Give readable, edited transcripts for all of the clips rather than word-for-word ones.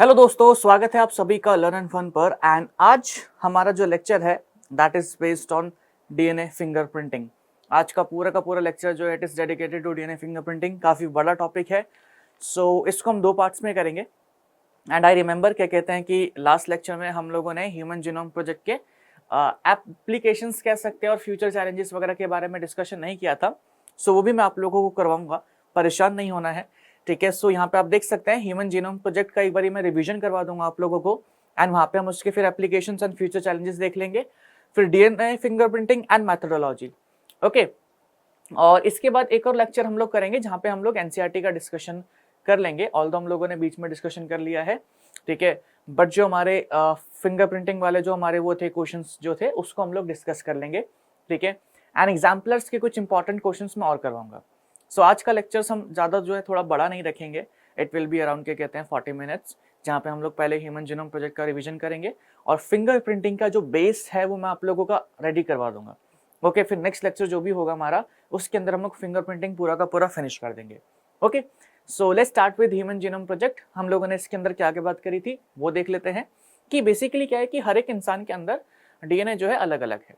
Hello दोस्तों, स्वागत है आप सभी का लर्न एंड फन पर। एंड आज हमारा जो लेक्चर है that is based on DNA fingerprinting. आज का पूरा लेक्चर जो है it is dedicated to DNA fingerprinting. काफ़ी बड़ा टॉपिक है, सो इसको हम दो पार्ट्स में करेंगे। एंड आई रिमेंबर क्या कहते हैं कि लास्ट लेक्चर में हम लोगों ने ह्यूमन जीनोम प्रोजेक्ट के एप्लीकेशंस कह सकते हैं और फ्यूचर चैलेंजेस वगैरह के बारे में डिस्कशन नहीं किया था। सो वो भी मैं आप लोगों को करवाऊंगा, परेशान नहीं होना है, ठीक है। सो यहाँ पे आप देख सकते हैं ह्यूमन जीनोम प्रोजेक्ट का एक बार मैं रिवीजन करवा दूंगा आप लोगों को। एंड वहाँ पे हम उसके फिर एप्लीकेशंस एंड फ्यूचर चैलेंजेस देख लेंगे, फिर DNA fingerprinting and methodology, okay. और इसके बाद एक और लेक्चर हम लोग करेंगे जहाँ पे हम लोग एनसीईआरटी का डिस्कशन कर लेंगे। ऑल्दो हम लोगों ने बीच में डिस्कशन कर लिया है, ठीक है, बट जो हमारे फिंगरप्रिंटिंग वाले जो हमारे वो थे क्वेश्चंस जो थे उसको हम लोग डिस्कस कर लेंगे, ठीक है। एंड एग्जाम्पलर्स के कुछ इंपॉर्टेंट क्वेश्चंस मैं और करवाऊंगा। सो आज का लेक्चर्स हम ज़्यादा जो है थोड़ा बड़ा नहीं रखेंगे। इट विल बी अराउंड के कहते हैं 40 मिनट्स, जहाँ पे हम लोग पहले ह्यूमन जीनोम प्रोजेक्ट का रिवीजन करेंगे और फिंगरप्रिंटिंग का जो बेस है वो मैं आप लोगों का रेडी करवा दूंगा, ओके। फिर नेक्स्ट लेक्चर जो भी होगा हमारा उसके अंदर हम लोग फिंगरप्रिंटिंग पूरा का पूरा फिनिश कर देंगे, okay. So let's start with human genome project. हम लोगों ने इसके अंदर क्या क्या बात करी थी वो देख लेते हैं कि बेसिकली क्या है कि हर एक इंसान के अंदर डीएनए जो है अलग अलग है,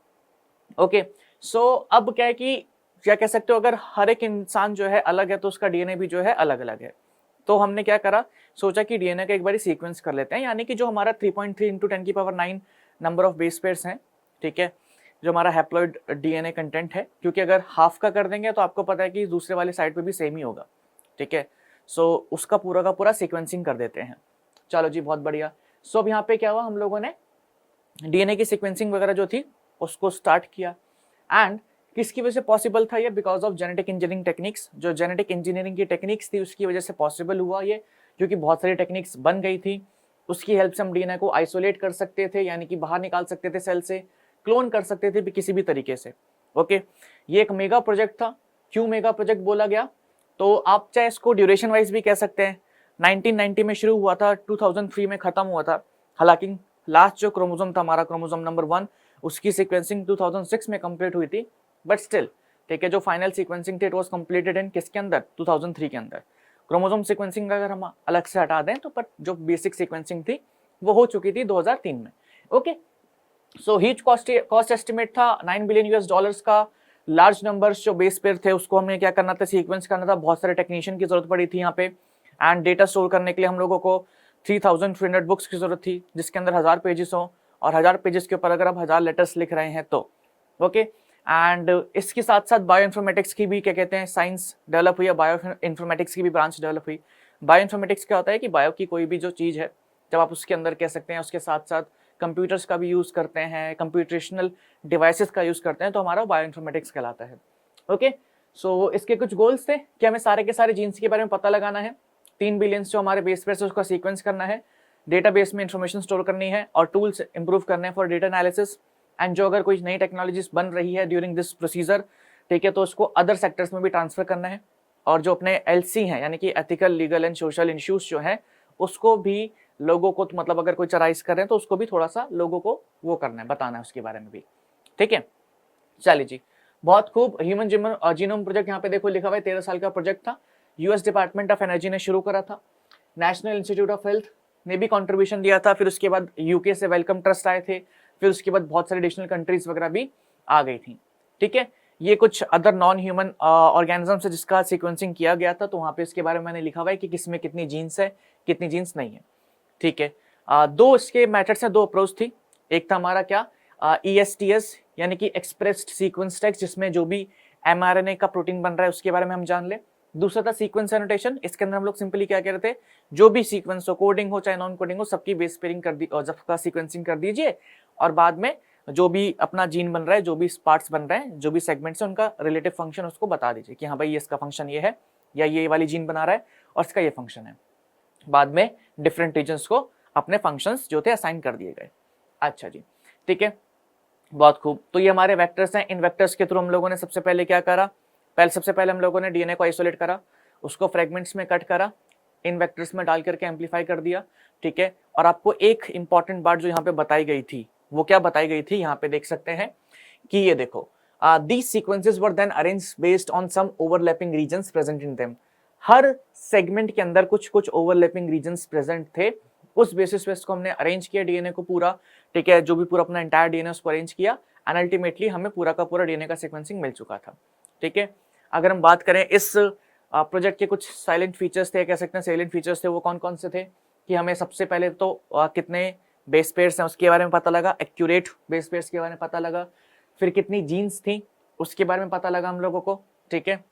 ओके। सो अब क्या है कि क्या कह सकते हो, अगर हर एक इंसान जो है अलग है तो उसका डीएनए भी जो है अलग अलग है। तो हमने क्या करा, सोचा कि डीएनए का एक बार सीक्वेंस कर लेते हैं, यानी कि जो हमारा 3.3 × 10⁹ नंबर ऑफ बेस पेयर्स हैं, ठीक है, जो हमारा हैप्लॉइड डीएनए कंटेंट है, क्योंकि अगर हाफ का कर देंगे तो आपको पता है कि दूसरे वाले साइड पे भी सेम ही होगा, ठीक है। सो उसका पूरा का पूरा सीक्वेंसिंग कर देते हैं। चलो जी, बहुत बढ़िया। सो अब यहाँ पे क्या हुआ, हम लोगों ने डीएनए की सीक्वेंसिंग वगैरह जो थी उसको स्टार्ट किया। एंड किसकी वजह से पॉसिबल था ये? Because of genetic engineering techniques. जो जेनेटिक इंजीनियरिंग की टेक्निक्स थी उसकी वजह से पॉसिबल हुआ ये, क्योंकि बहुत सारी टेक्निक्स बन गई थी। उसकी हेल्प से हम डीएनए को आइसोलेट कर सकते थे, यानी कि बाहर निकाल सकते थे सेल से, क्लोन कर सकते थे भी किसी भी तरीके से, ओके। ये एक मेगा प्रोजेक्ट था। क्यों मेगा प्रोजेक्ट बोला गया? तो आप चाहे इसको ड्यूरेशन वाइज भी कह सकते हैं। 1990 में शुरू हुआ था, 2003 में खत्म हुआ था। हालांकि लास्ट जो क्रोमोसोम था हमारा, क्रोमोसोम नंबर 1, उसकी सीक्वेंसिंग 2006 में कंप्लीट हुई थी, बट स्टिल, ठीक है, जो फाइनल सीक्वेंसिंग थी इट वाज कंप्लीटेड इन किसके अंदर? 2003 के अंदर। क्रोमोसोम सीक्वेंसिंग अगर हम अलग से हटा दें तो पर जो बेसिक सीक्वेंसिंग थी वो हो चुकी थी 2003 में, okay. So huge cost estimate था $9 बिलियन का। लार्ज नंबर्स जो बेस पेयर थे उसको हमें क्या करना था? सीक्वेंस करना था। बहुत सारे टेक्नीशियन की जरूरत पड़ी थी यहाँ पे। एंड डेटा स्टोर करने के लिए हम लोगों को 3300 बुक्स की जरूरत थी, जिसके अंदर 1000 पेजेस हो, और 1000 पेजेस के ऊपर अगर आप 1000 लेटर्स लिख रहे हैं तो, ओके। एंड इसके साथ साथ बायो इन्फॉर्मेटिक्स की भी क्या कहते हैं साइंस डेवलप हुई है, बायो इन्फॉर्मेटिक्स की भी ब्रांच डेवलप हुई। बायो इन्फॉर्मेटिक्स क्या होता है कि बायो की कोई भी जो चीज़ है, जब आप उसके अंदर कह सकते हैं उसके साथ साथ कंप्यूटर्स का भी यूज़ करते हैं, कंप्यूटेशनल डिवाइसेस का यूज़ करते हैं, तो हमारा बायो इन्फॉर्मेटिक्स कहलाता है, ओके। सो इसके कुछ गोल्स थे कि हमें सारे के सारे जीन्स के बारे में पता लगाना है, 3 बिलियन जो हमारे बेस पेयर से उसका सीक्वेंस करना है, डेटाबेस में इंफॉर्मेशन स्टोर करनी है, और टूल्स इंप्रूव करने हैं फॉर डेटा एनालिसिस। एंड जो अगर कोई नई टेक्नोलॉजीज बन रही है ड्यूरिंग दिस प्रोसीजर, ठीक है, तो उसको अदर सेक्टर्स में भी ट्रांसफर करना है। और जो अपने एलसी हैं, यानी कि ethical, legal and social issues जो हैं, उसको भी लोगों को, मतलब अगर कोई चराइज कर रहे हैं तो उसको भी थोड़ा सा लोगों को वो करना है, बताना है उसके बारे में भी, ठीक है। चलिए जी, बहुत खूब। ह्यूमन जीनोम प्रोजेक्ट यहाँ पे देखो लिखा हुआ है, 13 साल का प्रोजेक्ट था। यूएस डिपार्टमेंट ऑफ एनर्जी ने शुरू करा था, नेशनल इंस्टीट्यूट ऑफ हेल्थ ने भी कंट्रीब्यूशन दिया था, फिर उसके बाद यूके से वेलकम ट्रस्ट आए थे, फिर उसके बाद बहुत सारे एडिशनल कंट्रीज वगैरह भी आ गई थी, ठीक है। ये कुछ अदर नॉन ह्यूमन ऑर्गेनिज्म से जिसका सीक्वेंसिंग किया गया था, तो वहाँ पे इसके बारे में मैंने लिखा हुआ है कि किसमें कितनी जीन्स है, कितनी जीन्स नहीं है, ठीक है। दो इसके मेथड्स हैं, दो अप्रोच थी। एक था हमारा क्या, ESTS, यानी कि एक्सप्रेस्ड सीक्वेंस टेक्स्ट, जिसमें जो भी mRNA का प्रोटीन बन रहा है उसके बारे में हम जान ले। दूसरा था सीक्वेंस एनोटेशन। इसके अंदर हम लोग सिंपली क्या कह रहे थे, जो भी सीक्वेंस हो, कोडिंग हो चाहे नॉन कोडिंग हो, सबकी बेस पेयरिंग कर दी और सबका सीक्वेंसिंग कर दीजिए, और बाद में जो भी अपना जीन बन रहा है, जो भी पार्ट्स बन रहे हैं, जो भी सेगमेंट्स है, उनका रिलेटिव फंक्शन उसको बता दीजिए कि हाँ भाई ये इसका फंक्शन ये है, या ये वाली जीन बना रहा है और इसका ये फंक्शन है। बाद में डिफरेंट रीजन्स को अपने फंक्शंस जो थे असाइन कर दिए गए। अच्छा जी, ठीक है, बहुत खूब। तो ये हमारे वेक्टर्स हैं। इन वेक्टर्स के थ्रू हम लोगों ने सबसे पहले क्या करा, सबसे पहले हम लोगों ने डीएनए को आइसोलेट करा, उसको फ्रेगमेंट्स में कट करा, इन वेक्टर्स में डाल करके एम्पलीफाई कर दिया, ठीक है। और आपको एक इंपॉर्टेंट बात जो यहाँ पे बताई गई थी, वो क्या बताई गई थी, यहाँ पे देख सकते हैं कि ये देखो, these sequences were then arranged based on some overlapping regions present in them। Her segment के अंदर कुछ कुछ ओवरलैपिंग रीजन्स प्रेजेंट थे, उस बेसिस पे इसको हमने अरेंज किया डीएनए को पूरा, ठीक है, जो भी पूरा अपना एंटायर डीएनए उसको अरेंज किया एंड अल्टीमेटली हमें पूरा का पूरा डीएनए का सीक्वेंसिंग मिल चुका था, ठीक है। अगर हम बात करें इस प्रोजेक्ट के कुछ साइलेंट फीचर्स थे, कह सकते हैं साइलेंट फीचर्स थे, वो कौन कौन से थे कि हमें सबसे पहले तो कितने बेस पेयर्स हैं उसके बारे में पता लगा, एक्यूरेट बेस पेयर्स के बारे में पता लगा, फिर कितनी जीन्स थी उसके बारे में पता लगा हम लोगों को, ठीक है।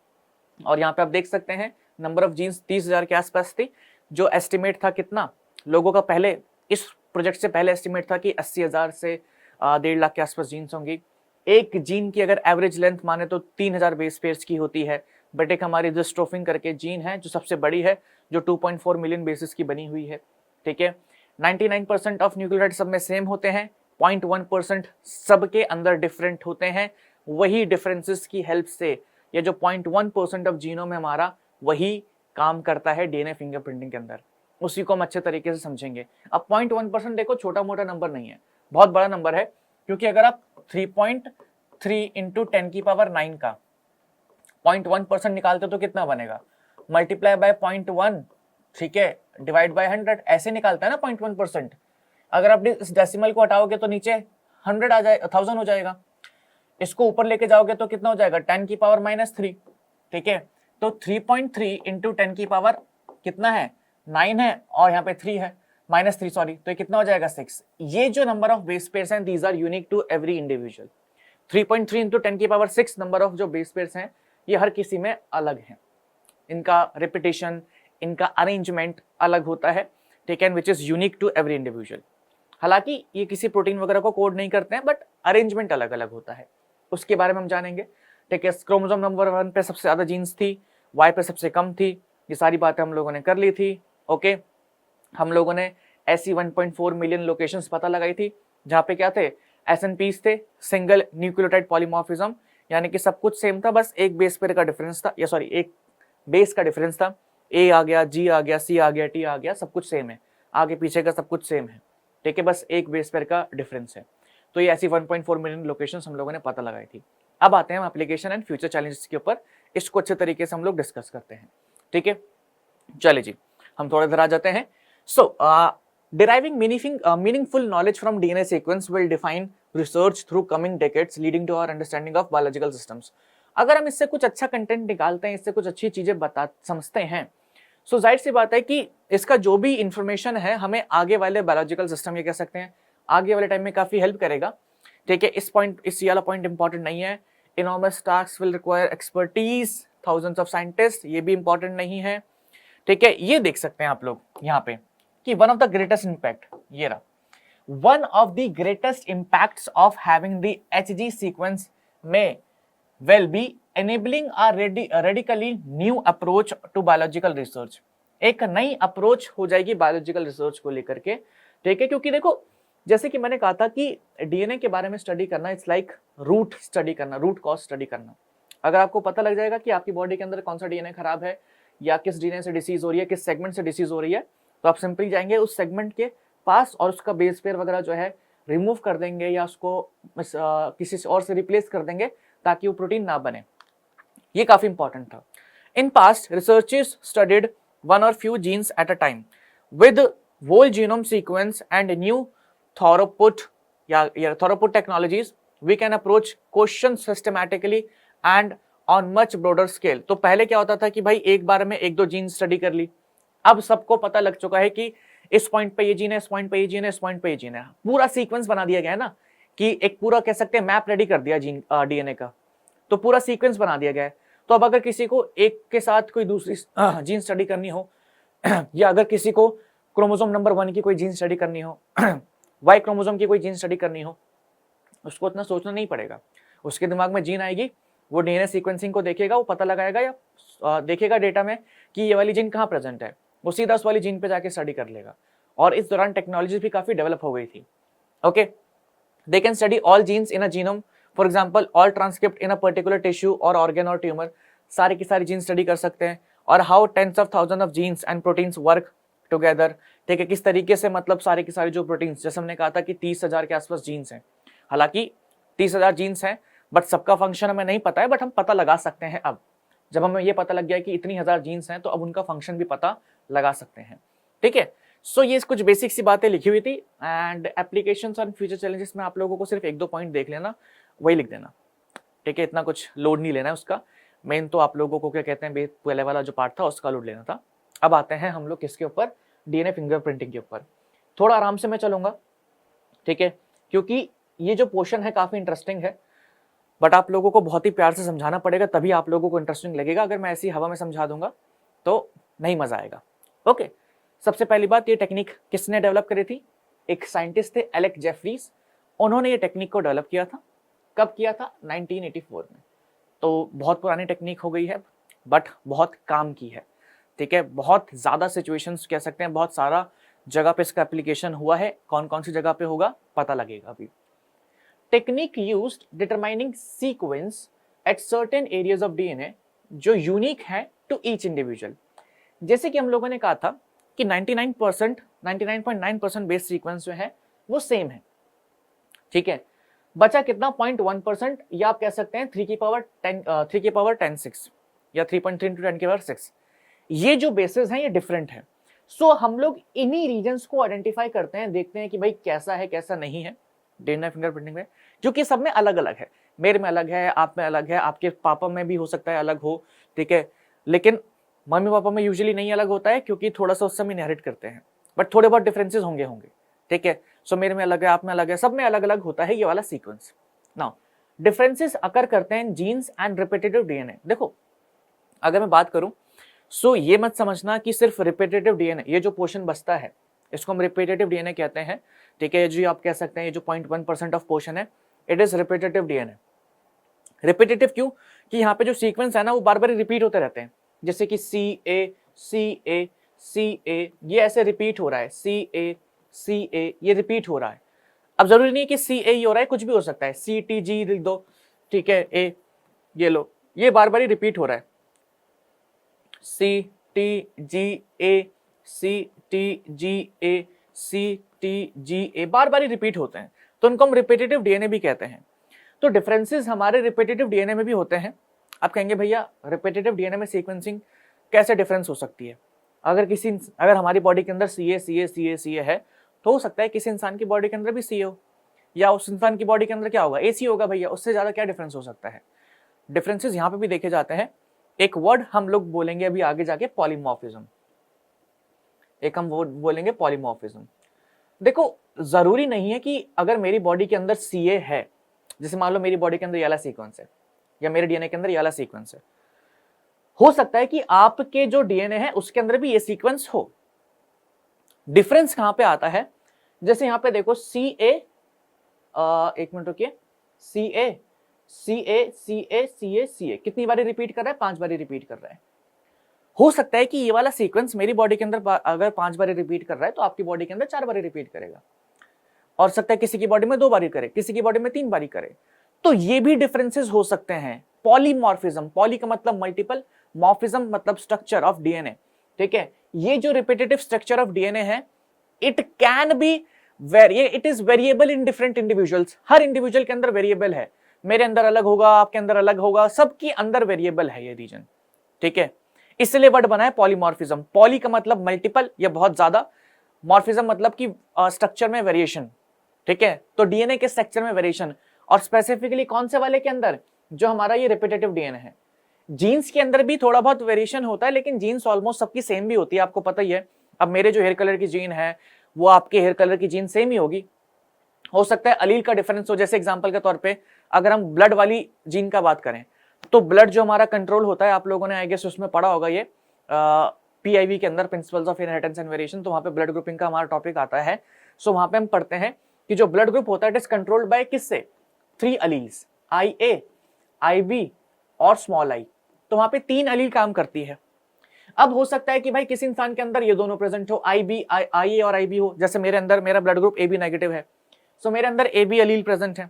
और यहाँ पे आप देख सकते हैं नंबर ऑफ जीन्स 30,000 के आसपास थी, जो एस्टिमेट था कितना लोगों का पहले इस प्रोजेक्ट से पहले एस्टिमेट था कि 80,000 से 1.5 लाख के आसपास जीन्स होंगी। एक जीन की अगर एवरेज लेंथ माने तो 3,000 बेस पेयर्स की होती है, बट एक हमारी डिस्ट्रोफिन करके जीन है जो सबसे बड़ी है, जो 2.4 मिलियन बेसिस की बनी हुई है, ठीक है। 99% ऑफ न्यूक्लियोटाइड सब में सेम होते हैं, 0.1% सबके अंदर डिफरेंट होते हैं। वही डिफरेंसेस की हेल्प से ये जो 0.1% ऑफ जीनोम है हमारा, वही काम करता है डीएनए फिंगरप्रिंटिंग के अंदर। उसी को हम अच्छे तरीके से समझेंगे। अब 0.1% देखो छोटा मोटा नंबर नहीं है, बहुत बड़ा नंबर है, क्योंकि अगर आप 3.3 इंटू 10⁹ का 0.1% निकालते तो कितना बनेगा, मल्टीप्लाई बाय 0.1, ठीक है, डिवाइड बाय 100, ऐसे निकालता है ना 0.1%। अगर आप इस डेसिमल को हटाओगे तो नीचे 100 आ जाए 1000 हो जाएगा, इसको ऊपर लेके जाओगे तो कितना हो जाएगा 10⁻³ ठीक है। तो 3.3 इंटू 10⁻, कितना है 9 है, और यहाँ पे 3 है -3 सॉरी, तो ये कितना हो जाएगा 6। ये जो नंबर ऑफ बेस पेयर्स हैं these are unique to every individual. 3.3 into 10⁻6 number of जो बेस पेयर्स हैं ये हर किसी में अलग है, इनका रिपीटेशन, इनका अरेंजमेंट अलग होता है, ठीक है, which is unique to every individual. हालांकि ये किसी प्रोटीन वगैरह को कोड नहीं करते हैं, बट अरेंजमेंट अलग अलग होता है, उसके बारे में हम जानेंगे, ठीक है। क्रोमोसोम नंबर 1 पे सबसे ज्यादा जीन्स थी, वाई पे सबसे कम थी, ये सारी बातें हम लोगों ने कर ली थी, ओके। हम लोगों ने ऐसी 1.4 मिलियन लोकेशंस पता लगाई थी जहाँ पे क्या थे, SNPs थे, सिंगल न्यूक्लियोटाइड पॉलीमॉर्फिज्म, यानी कि सब कुछ सेम था, बस एक बेस पेयर का डिफरेंस था, या सॉरी एक बेस का डिफरेंस था, A आ गया, G आ गया, C आ गया, T आ गया, सब कुछ सेम है, आगे पीछे का सब कुछ सेम है, ठीक है, बस एक बेस पेयर का डिफरेंस है। तो ये ऐसी 1.4 मिलियन लोकेशंस हम लोगों ने पता लगाई थी। अब आते हैं हम एप्लीकेशन एंड फ्यूचर चैलेंजेस के ऊपर, इसको अच्छे तरीके से हम लोग डिस्कस करते हैं, ठीक है। चलिए जी, हम थोड़ा इधर आ जाते हैं। So, deriving meaningful knowledge from DNA sequence will define research through coming decades, leading to our understanding of biological systems. अगर हम इससे कुछ अच्छा कंटेंट निकालते हैं, इससे कुछ अच्छी चीजें समझते हैं, सो जाहिर सी बात है कि इसका जो भी इंफॉर्मेशन है हमें आगे वाले बायोलॉजिकल सिस्टम, ये कह सकते हैं आगे वाले टाइम में काफी हेल्प करेगा, ठीक है। इस वाला पॉइंट इंपॉर्टेंट नहीं है। Enormous task will require expertise, thousands of scientist, ये भी इंपॉर्टेंट नहीं है, ठीक है। ये देख सकते हैं आप लोग यहाँ पे कि one of the greatest impact, ये रहा, one of the greatest impacts of having the HG sequence में will be enabling a radically new approach to biological research। एक नई अप्रोच हो जाएगी बायोलॉजिकल रिसर्च को लेकर के, ठीक है। क्योंकि देखो जैसे कि मैंने कहा था कि डीएनए के बारे में स्टडी करना इट्स लाइक रूट स्टडी करना, रूट कॉज स्टडी करना। अगर आपको पता लग जाएगा कि आपकी बॉडी के अंदर कौन सा डीएनए खराब है, या किस डीएनए से डिसीज हो रही है, किस सेगमेंट से डिसीज हो रही है, तो आप सिंपली जाएंगे उस सेगमेंट के पास और उसका बेस पेयर वगैरह जो है रिमूव कर देंगे, या उसको किसी और से रिप्लेस कर देंगे ताकि वो प्रोटीन ना बने। ये काफी इंपॉर्टेंट था। In past researchers studied one और few genes at a time with whole genome sequence and new throughput technologies we can approach questions systematically and on much broader scale। तो पहले क्या होता था कि भाई एक बार में एक दो जीन स्टडी कर ली, अब सबको पता लग चुका है कि इस पॉइंट पे ये जीन है, इस पॉइंट पे ये जीन है, इस पॉइंट पे ये जीन है, पूरा सीक्वेंस बना दिया गया है ना, कि एक पूरा कह सकते हैं मैप रेडी कर दिया जीन डीएनए का, तो पूरा सीक्वेंस बना दिया गया है। तो अब अगर किसी को एक के साथ कोई दूसरी जीन स्टडी करनी हो या अगर किसी को क्रोमोसोम नंबर 1 की कोई जीन स्टडी करनी हो, वाई क्रोमोसोम की कोई जीन स्टडी करनी हो, उसको इतना सोचना नहीं पड़ेगा, उसके दिमाग में जीन आएगी, वो डीएनए सीक्वेंसिंग को देखेगा, वो पता लगाएगा या देखेगा डेटा में कि ये वाली जीन कहाँ प्रेजेंट है, वो सीधा उस वाली जीन पे जाके स्टडी कर लेगा। और इस दौरान टेक्नोलॉजी भी काफी डेवलप हो गई थी, okay. They can study all genes in a genome, for example all transcript in a particular tissue और ऑर्गन और ट्यूमर, सारी की सारी जीन स्टडी कर सकते हैं। और how tens of thousand of genes and proteins work together, ठीक है, किस तरीके से मतलब सारे के सारे जो प्रोटीन्स, जैसे हमने कहा था कि 30,000 के आसपास जीन्स हैं, हालांकि 30,000 जीन्स हैं बट सबका फंक्शन हमें नहीं पता है, बट हम पता लगा सकते हैं। अब जब हमें ये पता लग गया कि इतनी 1000 जीन्स हैं तो अब उनका फंक्शन भी पता लगा सकते हैं, ठीक है। सो ये कुछ बेसिक सी बातें लिखी हुई थी एंड एप्लीकेशंस और फ्यूचर चैलेंजेस में आप लोगों को सिर्फ 1-2 पॉइंट देख लेना, वही लिख देना, ठीक है। इतना कुछ लोड नहीं लेना है उसका, मेन तो आप लोगों को क्या कहते हैं पहले वाला जो पार्ट था उसका लोड लेना था। अब आते हैं हम लोग किसके ऊपर, डीएनए फिंगरप्रिंटिंग के ऊपर। थोड़ा आराम से मैं चलूंगा, ठीक है, क्योंकि ये जो पोर्शन है काफी इंटरेस्टिंग है, बट आप लोगों को बहुत ही प्यार से समझाना पड़ेगा, तभी आप लोगों को इंटरेस्टिंग लगेगा। अगर मैं ऐसी हवा में समझा दूंगा तो नहीं मजा आएगा। ओके, सबसे पहली बात, ये टेक्निक किसने डेवलप करी थी? एक साइंटिस्ट थे एलेक जेफरीज, उन्होंने ये टेक्निक को डेवलप किया था। कब किया था? 1984 में। तो बहुत पुरानी टेक्निक हो गई है, बट बहुत काम की है, ठीक है। बहुत ज़्यादा सिचुएशंस कह सकते हैं, बहुत सारा जगह पे इसका एप्लीकेशन हुआ है। कौन कौन सी जगह पे होगा पता लगेगा अभी। Technique used determining sequence at certain areas of DNA जो यूनिक है टू ईच इंडिविजुअल। जैसे कि हम लोगों ने कहा था कि 99.9% बेस सीक्वेंस जो है वो सेम है, ठीक है। बचा कितना? 0.1%, या आप कह सकते हैं 3 की पावर 10 6 या 3.3 into 10 की पावर 6। ये जो बेसिस हैं ये डिफरेंट है। सो हम लोग इन्हीं रीजन्स को आइडेंटिफाई करते हैं, देखते हैं कि भाई कैसा है कैसा नहीं है डीएनए फिंगरप्रिंटिंग में, क्योंकि सब में अलग अलग है। मेरे में अलग है, आप में अलग है, आपके पापा में भी हो सकता है अलग हो, ठीक है। लेकिन मम्मी पापा में यूजुअली नहीं अलग होता है, क्योंकि थोड़ा सा उस समय इनहेरिट करते हैं, बट थोड़े बहुत डिफरेंसेस होंगे, ठीक है। सो मेरे में अलग है, आप में अलग है, सब में अलग अलग होता है ये वाला सीक्वेंस। नाउ डिफरेंसेस अकर करते हैं जीन्स एंड रिपीटेटिव डीएनए। देखो, अगर मैं बात करूं, सो ये मत समझना कि सिर्फ रिपीटेटिव डीएनए, ये जो पोर्शन बचता है इसको हम रिपीटेटिव डीएनए कहते हैं, ठीक है। ये जो आप कह सकते हैं ये जो 0.1% ऑफ पोर्शन है, it is repetitive DNA. Repetitive क्यों? कि यहाँ पे जो सीक्वेंस है ना वो बार बार रिपीट होते रहते हैं, जैसे कि CA ये ऐसे रिपीट हो रहा है, CA ये रिपीट हो रहा है। अब जरूरी नहीं है कि CA ही हो रहा है, कुछ भी हो सकता है, CTG लिख दो, ठीक है। ये लो, ये बार बार ही रिपीट हो रहा है, CTGA बार बार ही रिपीट होते हैं, तो उनको हम रिपीटेटिव डीएनए भी कहते हैं। तो डिफरेंसेस हमारे रिपीटेटिव डीएनए में भी होते हैं। आप कहेंगे भैया रिपीटेटिव डीएनए में सीक्वेंसिंग कैसे डिफरेंस हो सकती है? अगर हमारी बॉडी के अंदर CA है, तो हो सकता है किसी इंसान की बॉडी के अंदर भी CA हो, या उस इंसान की बॉडी के अंदर क्या होगा? AC होगा भैया, उससे ज्यादा क्या डिफरेंस हो सकता है? डिफरेंसेस यहाँ पे भी देखे जाते हैं। एक वर्ड हम लोग बोलेंगे अभी आगे जाके, पॉलीमॉर्फिज्म। एक हम वर्ड बोलेंगे पॉलीमॉर्फिज्म। देखो, जरूरी नहीं है कि अगर मेरी बॉडी के अंदर CA है, जैसे मान लो मेरी बॉडी के अंदर ये वाला सीक्वेंस है, या मेरे डीएनए के अंदर ये वाला सीक्वेंस है, हो सकता है कि आपके जो डीएनए है उसके अंदर भी ये सीक्वेंस हो। डिफरेंस कहां पे आता है? जैसे यहां पे देखो CA, एक मिनट रुकिए, CA कितनी बारी रिपीट कर रहा है? 5 बारी रिपीट कर रहा है। हो सकता है कि ये वाला सीक्वेंस मेरी बॉडी के अंदर अगर 5 बारी रिपीट कर रहा है तो आपकी बॉडी के अंदर 4 बारी रिपीट करेगा, और सकता है किसी की बॉडी में 2 बारी करे, किसी की बॉडी में 3 बारी करे। तो ये भी डिफरेंसेस हो सकते हैं। पॉलीमॉर्फिज्म, पॉली का मतलब मल्टीपल, मॉर्फिज्म मतलब स्ट्रक्चर ऑफ डीएनए, ठीक है। ये जो रिपीटेटिव स्ट्रक्चर ऑफ डीएनए है, it can be it is variable in different individuals. Her individual के अंदर वेरिएबल है, मेरे अंदर अलग होगा, आपके अंदर अलग होगा, सबके अंदर वेरिएबल है ये रीजन, ठीक है। इसलिए वर्ड बना है पॉलीमॉर्फिज्म। पॉली का मतलब मल्टीपल या बहुत ज्यादा, मॉर्फिज्म मतलब कि स्ट्रक्चर में वेरिएशन, ठीक है। तो डीएनए के स्ट्रक्चर में वेरिएशन, और स्पेसिफिकली कौन से वाले के अंदर? जो हमारा ये रिपीटेटिव डीएनए है। जीन्स के अंदर भी थोड़ा बहुत वेरिएशन होता है, लेकिन जीन्स ऑलमोस्ट सबकी सेम भी होती है, आपको पता ही है। अब मेरे जो हेयर कलर की जीन है वो आपके हेयर कलर की जीन सेम ही होगी। हो सकता है अलील का डिफरेंस हो, जैसे एग्जांपल के तौर पे अगर हम ब्लड वाली जीन का बात करें, तो ब्लड जो हमारा कंट्रोल होता है, आप लोगों ने आई गेस उसमें पढ़ा होगा ये PIV के अंदर, principles of inheritance and variation, तो वहां पे ब्लड ग्रुपिंग का हमारा टॉपिक आता है। सो वहां पे हम पढ़ते हैं कि जो ब्लड ग्रुप होता है इट इज कंट्रोल्ड बाय किससे? 3 अलील्स, IA, IB और स्मॉल I। तो वहां पे 3 अलील काम करती है। अब हो सकता है कि भाई किसी इंसान के अंदर ये दोनों प्रेजेंट हो, IA और IB हो। जैसे मेरे अंदर मेरा ब्लड ग्रुप AB नेगेटिव है, सो मेरे अंदर AB अलील प्रेजेंट है।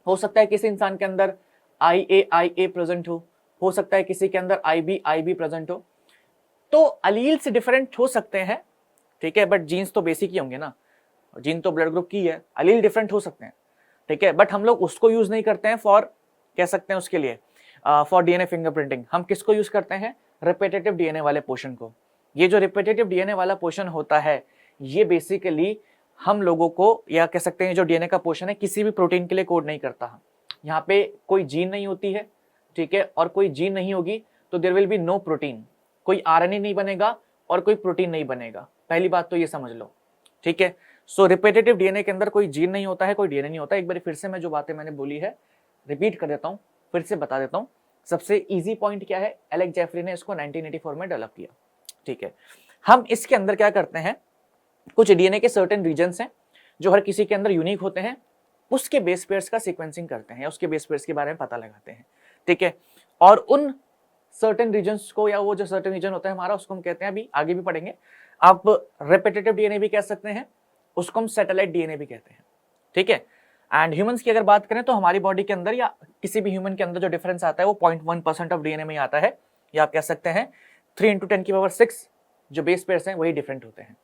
हो सकता है किसी इंसान के अंदर IA प्रेजेंट हो सकता है किसी के अंदर IB प्रेजेंट हो। तो अलील से डिफरेंट हो सकते हैं, ठीक है, बट जीन्स तो बेसिक ही होंगे ना, जीन तो ब्लड ग्रुप की है, अलील डिफरेंट हो सकते हैं, ठीक है। बट हम लोग उसको यूज नहीं करते हैं फॉर, कह सकते हैं उसके लिए, फॉर डीएनए फिंगरप्रिंटिंग। हम किसको यूज करते हैं? रिपीटेटिव डीएनए वाले पोर्शन को। ये जो रिपीटेटिव डीएनए वाला पोर्शन होता है, ये बेसिकली हम लोगों को, या कह सकते हैं जो डीएनए का पोर्शन है, किसी भी प्रोटीन के लिए कोड नहीं करता। यहाँ पे कोई जीन नहीं होती है, ठीक है, और कोई जीन नहीं होगी तो there will be no protein, कोई आरएनए नहीं बनेगा और कोई प्रोटीन नहीं बनेगा। पहली बात तो ये समझ लो, ठीक है। सो रिपीटेटिव डीएनए के अंदर कोई जीन नहीं होता है, कोई डीएनए नहीं होता। एक बार फिर से मैं जो बातें मैंने बोली है रिपीट कर देता हूँ, फिर से बता देता हूँ। सबसे इजी पॉइंट क्या है, एलेक्स जेफरी ने इसको 1984 में डेवलप किया, ठीक है। हम इसके अंदर क्या करते हैं, कुछ डीएनए के सर्टेन रीजन्स हैं जो हर किसी के अंदर यूनिक होते हैं, उसके बेस पेयर्स का सीक्वेंसिंग करते हैं, उसके बेस पेयर्स के बारे में पता लगाते हैं, ठीक है। और उन सर्टेन रीजन्स को, या वो जो सर्टेन रीजन होता है हमारा, उसको हम कहते हैं, अभी आगे भी पढ़ेंगे, आप रेपिटेटिव डीएनए भी कह सकते हैं, उसको हम सैटेलाइट डीएनए भी कहते हैं, ठीक है। एंड ह्यूमंस की अगर बात करें तो हमारी बॉडी के अंदर या किसी भी ह्यूमन के अंदर जो डिफरेंस आता है वो 0.1% ऑफ डीएनए में आता है, या आप कह सकते हैं 3 × 10⁶ जो बेस पेयर्स हैं वही डिफरेंट होते हैं।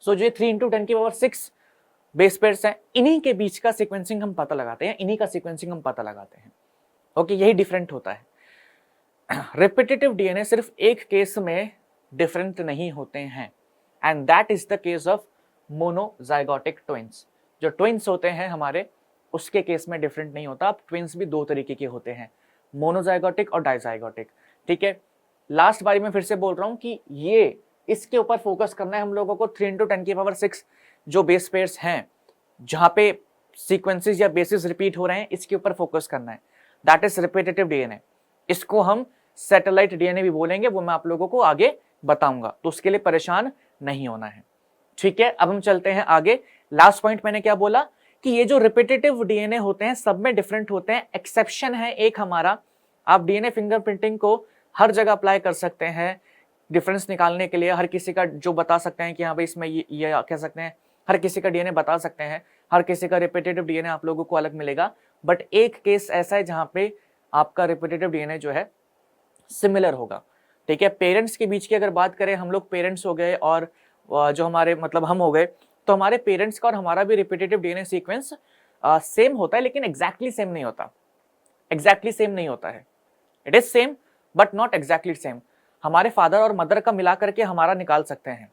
सो जो 3 × 10⁶ बेस पेयर्स हैं, इन्हीं के बीच का सीक्वेंसिंग हम पता लगाते हैं, इन्हीं का सीक्वेंसिंग हम पता लगाते हैं, ओके, यही डिफरेंट होता है। रिपीटेटिव डीएनए सिर्फ एक केस में डिफरेंट नहीं होते हैं, and that is the case of monozygotic twins. जो ट्विंस होते हैं हमारे, उसके केस में डिफरेंट नहीं होता। अब ट्विंस भी दो तरीके के होते हैं, मोनोजाइगोटिक और डाइजाइगोटिक, ठीक है। लास्ट बारी में फिर से बोल रहा हूं कि ये इसके ऊपर फोकस करना है हम लोगों को। 3 × 10⁶ जो बेस पेयर्स हैं, जहां पे सीक्वेंसेस या बेसिस रिपीट हो रहे हैं, इसके ऊपर फोकस करना है, दैट इज रिपीटेटिव डीएनए। इसको हम सैटेलाइट डीएनए भी बोलेंगे, वो मैं आप लोगों को आगे बताऊंगा, तो उसके लिए परेशान नहीं होना है, ठीक है। अब हम चलते हैं आगे। लास्ट पॉइंट मैंने क्या बोला कि ये जो रिपीटेटिव डीएनए होते हैं सब में डिफरेंट होते हैं। एक्सेप्शन है एक हमारा, आप डीएनए फिंगरप्रिंटिंग को हर जगह अप्लाई कर सकते हैं डिफरेंस निकालने के लिए। हर किसी का जो बता सकते हैं कि हाँ भाई इसमें ये कह सकते हैं, हर किसी का डीएनए बता सकते हैं, हर किसी का रिपीटेटिव डीएनए आप लोगों को अलग मिलेगा। बट एक केस ऐसा है जहां पे आपका रिपीटेटिव डीएनए जो है सिमिलर होगा, ठीक है। पेरेंट्स के बीच की अगर बात करें, हम लोग पेरेंट्स हो गए और जो हमारे मतलब हम हो गए, तो हमारे पेरेंट्स का और हमारा भी रिपीटेटिव डीएनए सीक्वेंस सेम होता है, लेकिन एग्जैक्टली सेम नहीं होता। एग्जैक्टली सेम नहीं होता है, it is same but not exactly same. हमारे फादर और मदर का मिला करके हमारा निकाल सकते हैं,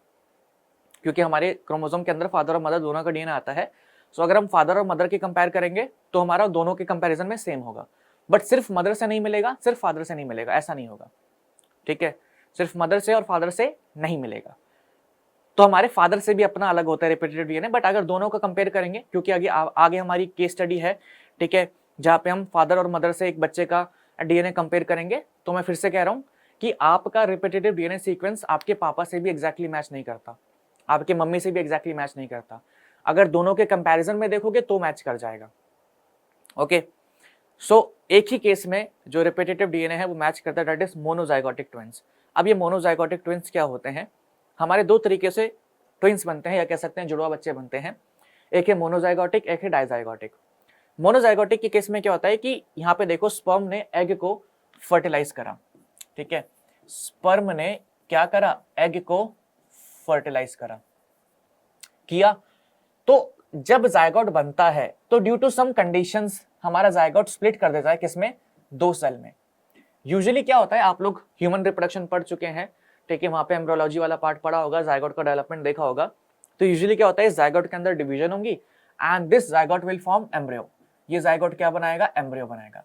क्योंकि हमारे क्रोमोसोम के अंदर फादर और मदर दोनों का डीएनए आता है। सो अगर हम फादर और मदर की कंपेयर करेंगे तो हमारा दोनों के कंपैरिजन में सेम होगा, बट सिर्फ मदर से नहीं मिलेगा, सिर्फ फादर से नहीं मिलेगा, ऐसा नहीं होगा, ठीक है। सिर्फ मदर से और फादर से नहीं मिलेगा, तो हमारे फादर से भी अपना अलग होता है रिपीटेटिव डीएनए। बट अगर दोनों का कंपेयर करेंगे, क्योंकि आगे हमारी केस स्टडी है, ठीक है, जहां पे हम फादर और मदर से एक बच्चे का डीएनए कंपेयर करेंगे, तो मैं फिर से कह रहा हूं कि आपका रिपीटेटिव डीएनए सीक्वेंस आपके पापा से भी एग्जैक्टली मैच नहीं करता, आपके मम्मी से भी एग्जैक्टली मैच नहीं करता। अगर दोनों के कंपैरिजन में देखोगे तो मैच कर जाएगा, ओके। सो एक ही केस में जो रिपीटेटिव डीएनए है वो मैच करता है, दैट इज मोनोजाइगोटिक ट्विंस। अब ये मोनोजाइगोटिक ट्विंस क्या होते हैं, हमारे दो तरीके से ट्विंस बनते हैं, या कह सकते हैं जुड़वा बच्चे बनते हैं। एक है मोनोजाइगोटिक, एक है डाइजाइगोटिक। मोनोजाइगोटिक के केस में क्या होता है कि यहाँ पे देखो, स्पर्म ने एग को फर्टिलाइज करा, ठीक है, स्पर्म ने क्या करा, एग को फर्टिलाइज करा किया। तो जब जायगोट बनता है तो ड्यू टू सम कंडीशंस हमारा जायगोट स्प्लिट कर देता है, किसमें, दो सेल में। यूजुअली क्या होता है, आप लोग ह्यूमन रिप्रोडक्शन पढ़ चुके हैं, ठीक है, वहां पे एम्ब्रियोलॉजी वाला पार्ट पढ़ा होगा, जायगोट का डेवलपमेंट देखा होगा। तो यूजुअली क्या होता है, जायगोट के अंदर डिवीजन होंगी and this zygote will form embryo. ये जायगोट क्या बनाएगा, एम्ब्रियो बनाएगा,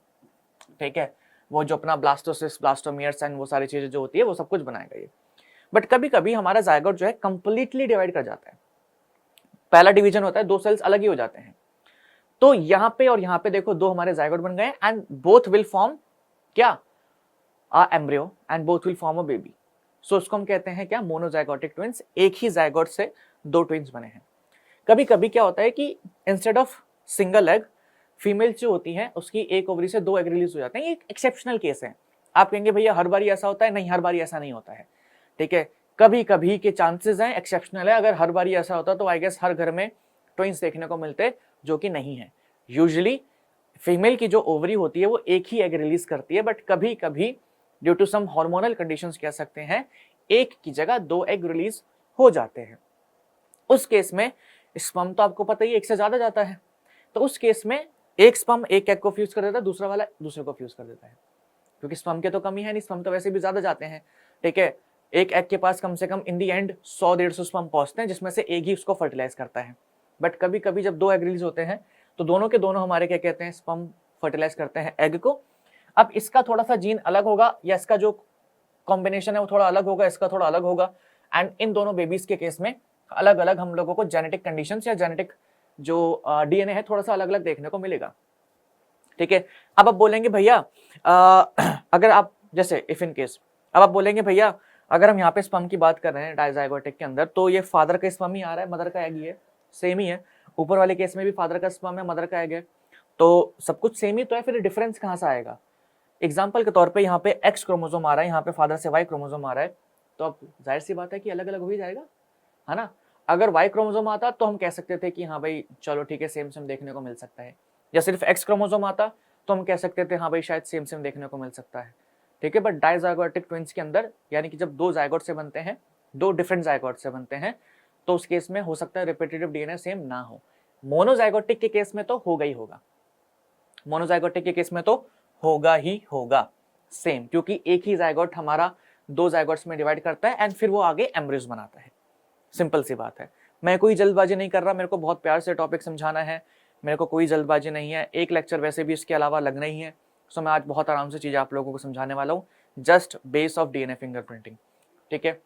ठीक है। वो जो अपना ब्लास्टोसिस्ट, ब्लास्टोमियर्स एंड वो सारी चीजें जो होती है वो सब कुछ बनाएगा ये। बट कभी कभी हमारा जायगोट जो है कंप्लीटली डिवाइड कर जाता है, पहला डिवीजन होता है, दो सेल्स अलग ही हो जाते हैं। तो यहां पे और यहां पे देखो, दो हमारे जायगोट बन गए एंड बोथ विल फॉर्म क्या, a embryo and both will form a baby. So उसको हम कहते हैं क्या, मोनोजाइगोटिक ट्विंस। एक ही जायगोट से दो ट्विंस बने हैं। कभी कभी क्या होता है कि instead of single egg, female जो होती है उसकी एक ओवरी से दो एग रिलीज हो जाते हैं। ये एक एक्सेप्शनल केस है। आप कहेंगे भैया हर बार ऐसा होता है, नहीं, हर बार ऐसा नहीं होता है, ठीक है। कभी कभी के चांसेस हैं, एक्सेप्शनल है। अगर हर बार ऐसा होता तो आई गेस हर घर में ट्विंस देखने को मिलते, जो कि नहीं है। यूजुअली फीमेल की जो ओवरी होती है वो एक ही एग रिलीज करती है, बट कभी कभी due to some hormonal conditions कह सकते हैं, एक की जगह दो एग रिलीज हो जाते हैं। उस केस में स्पर्म तो आपको पता ही एक से ज्यादा जाता है, तो उस केस में एक स्पर्म एक एग को फ्यूज कर देता है, दूसरा वाला दूसरे को फ्यूज कर देता है, क्योंकि स्पर्म के तो कमी है नहीं, स्पर्म तो वैसे भी ज्यादा जाते हैं, ठीक है। एक एग के पास कम से कम इन दी एंड 100-150 स्पर्म पहुंचते हैं, जिसमें से एक ही उसको फर्टिलाइज करता है। बट कभी कभी जब 2 एग रिलीज होते हैं तो दोनों के दोनों हमारे क्या कहते हैं, स्पर्म फर्टिलाइज करते हैं एग को। अब इसका थोड़ा सा जीन अलग होगा, या इसका जो कॉम्बिनेशन है वो थोड़ा अलग होगा, इसका थोड़ा अलग होगा, एंड इन दोनों बेबीज के केस में अलग अलग हम लोगों को जेनेटिक कंडीशंस या जेनेटिक जो डीएनए है थोड़ा सा अलग अलग देखने को मिलेगा। ठीक है, अब आप बोलेंगे भैया अगर आप जैसे इफ इन केस, अब आप बोलेंगे भैया अगर हम यहाँ पे स्पर्म की बात कर रहे हैं डायजाइगोटिक के अंदर, तो ये फादर का स्पर्म ही आ रहा है, मदर का एग ही है, सेम ही है। ऊपर वाले केस में भी फादर का स्पर्म है, मदर का एग है, तो सब कुछ सेम ही तो है, फिर डिफरेंस कहाँ से आएगा? एग्जाम्पल के तौर पे यहाँ पे एक्स क्रोमोसोम आ रहा है, यहाँ पे फादर से वाई क्रोमोसोम आ रहा है, तो अब जाहिर सी बात है कि अलग अलग हो ही जाएगा, है ना। अगर वाई क्रोमोसोम आता तो हम कह सकते थे कि हाँ भाई चलो ठीक है, सेम सेम देखने को मिल सकता है, या सिर्फ एक्स क्रोमोसोम आता तो हम कह सकते थे हाँ भाई शायद सेम सेम देखने को मिल सकता है। ठीक है, बट डायजाइगोटिक ट्विंस के अंदर, यानी कि जब 2 जायगोट से बनते हैं, 2 डिफरेंट जायगोट से बनते हैं, तो उस केस में हो सकता है रिपीटेटिव डीएनए सेम ना हो। मोनोजाइगोटिक के केस में तो होगा ही होगा, मोनोजाइगोटिक के केस में तो होगा ही होगा सेम, क्योंकि एक ही जायगोट हमारा 2 जायगोट्स में डिवाइड करता है एंड फिर वो आगे एम्ब्रियोज बनाता है। सिंपल सी बात है। मैं कोई जल्दबाजी नहीं कर रहा, मेरे को बहुत प्यार से टॉपिक समझाना है, मेरे को कोई जल्दबाजी नहीं है, एक लेक्चर वैसे भी इसके अलावा लगना ही है, सो मैं आज बहुत आराम से चीज़ें आप लोगों को समझाने वाला हूँ, just base of DNA fingerprinting. ठीक है,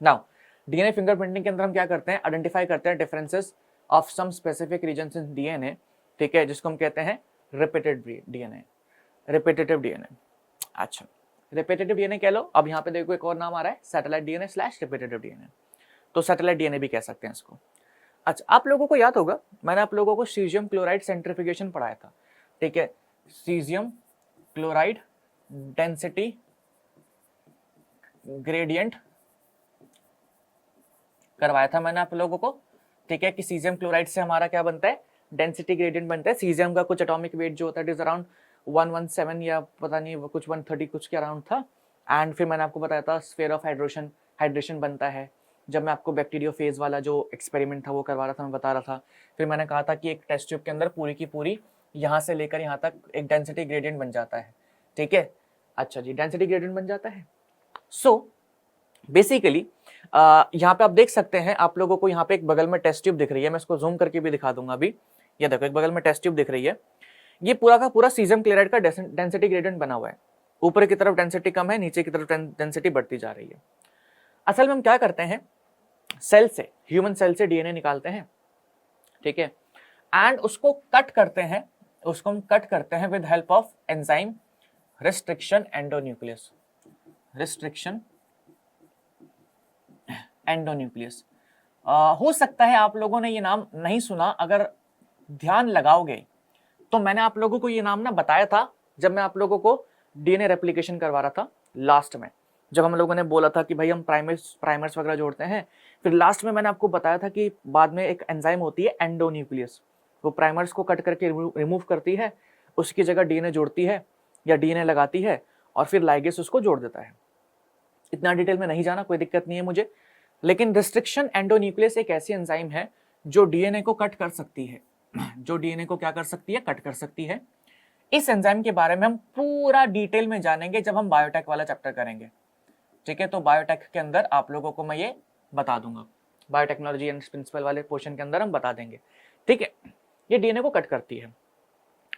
नाउ डीएनए फिंगरप्रिंटिंग के अंदर हम क्या करते हैं, आइडेंटिफाई करते हैं differences of some specific regions in DNA. ठीक है, जिसको हम कहते हैं रिपीटेड डीएनए, रिपीटेटिव डीएनए। अच्छा, रिपीटेटिव डीएनए कह लो। अब यहाँ पे देखो एक और नाम आ रहा है, सैटेलाइट डीएनए / रिपीटेटिव डीएनए, तो सैटेलाइट डीएनए भी कह सकते हैं इसको। अच्छा, आप लोगों को याद होगा मैंने आप लोगों को सीजियम क्लोराइड सेंट्रिफिकेशन पढ़ाया था। ठीक है, सीजियम क्लोराइड डेंसिटी ग्रेडियंट करवाया था मैंने आप लोगों को। ठीक है, कि सीजियम क्लोराइड से हमारा क्या बनता है, डेंसिटी ग्रेडियंट बनता है। सीजियम का कुछ एटॉमिक वेट जो होता है इट इज अराउंड 117 या पता नहीं कुछ 130 कुछ के अराउंड था। एंड फिर मैंने आपको बताया था स्फीयर ऑफ हाइड्रेशन बनता है। जब मैं आपको बैक्टीरियोफेज वाला जो एक्सपेरिमेंट था वो करवा रहा था, मैं बता रहा था, फिर मैंने कहा था कि एक टेस्ट ट्यूब के अंदर पूरी की पूरी यहाँ से लेकर यहाँ तक एक डेंसिटी ग्रेडियंट बन जाता है। ठीक है, अच्छा जी, डेंसिटी ग्रेडियंट बन जाता है। सो बेसिकली यहाँ पे आप देख सकते हैं, आप लोगों को यहाँ पे एक बगल में टेस्ट ट्यूब दिख रही है, मैं इसको जूम करके भी दिखा दूंगा अभी। ये देखो एक बगल में टेस्ट ट्यूब दिख रही है, ये पूरा का पूरा सीजियम क्लोराइड का डेंसिटी ग्रेडियंट बना हुआ है। ऊपर की तरफ डेंसिटी कम है, नीचे की तरफ डेंसिटी बढ़ती जा रही है। असल में हम क्या करते हैं, सेल से, ह्यूमन सेल से डीएनए निकालते हैं। ठीक है, एंड उसको कट करते हैं, उसको हम कट करते हैं with help of enzyme restriction endonuclease, restriction endonuclease. हो सकता है आप लोगों ने ये नाम नहीं सुना, अगर ध्यान लगाओगे तो मैंने आप लोगों को ये नाम ना बताया था जब मैं आप लोगों को डीएनए रेप्लिकेशन करवा रहा था लास्ट में, जब हम लोगों ने बोला था कि भाई हम प्राइमर्स वगैरह जोड़ते हैं। फिर लास्ट में मैंने आपको बताया था कि बाद में एक एंजाइम होती है एंडोन्यूक्लियस, वो प्राइमर्स को कट करके रिमूव करती है, उसकी जगह डीएनए जोड़ती है या डीएनए लगाती है, और फिर लाइगेस उसको जोड़ देता है। इतना डिटेल में नहीं जाना, कोई दिक्कत नहीं है मुझे, लेकिन रिस्ट्रिक्शन एंडोन्यूक्लियस एक ऐसी एंजाइम है जो डीएनए को कट कर सकती है, जो डीएनए को क्या कर सकती है, कट कर सकती है। इस एंजाइम के बारे में हम पूरा डिटेल में जानेंगे जब हम बायोटेक वाला चैप्टर करेंगे। ठीक है, तो बायोटेक के अंदर आप लोगों को मैं ये बता दूंगा, बायोटेक्नोलॉजी एंड प्रिंसिपल वाले पोर्शन के अंदर हम बता देंगे। ठीक है, ये डीएनए को कट करती है,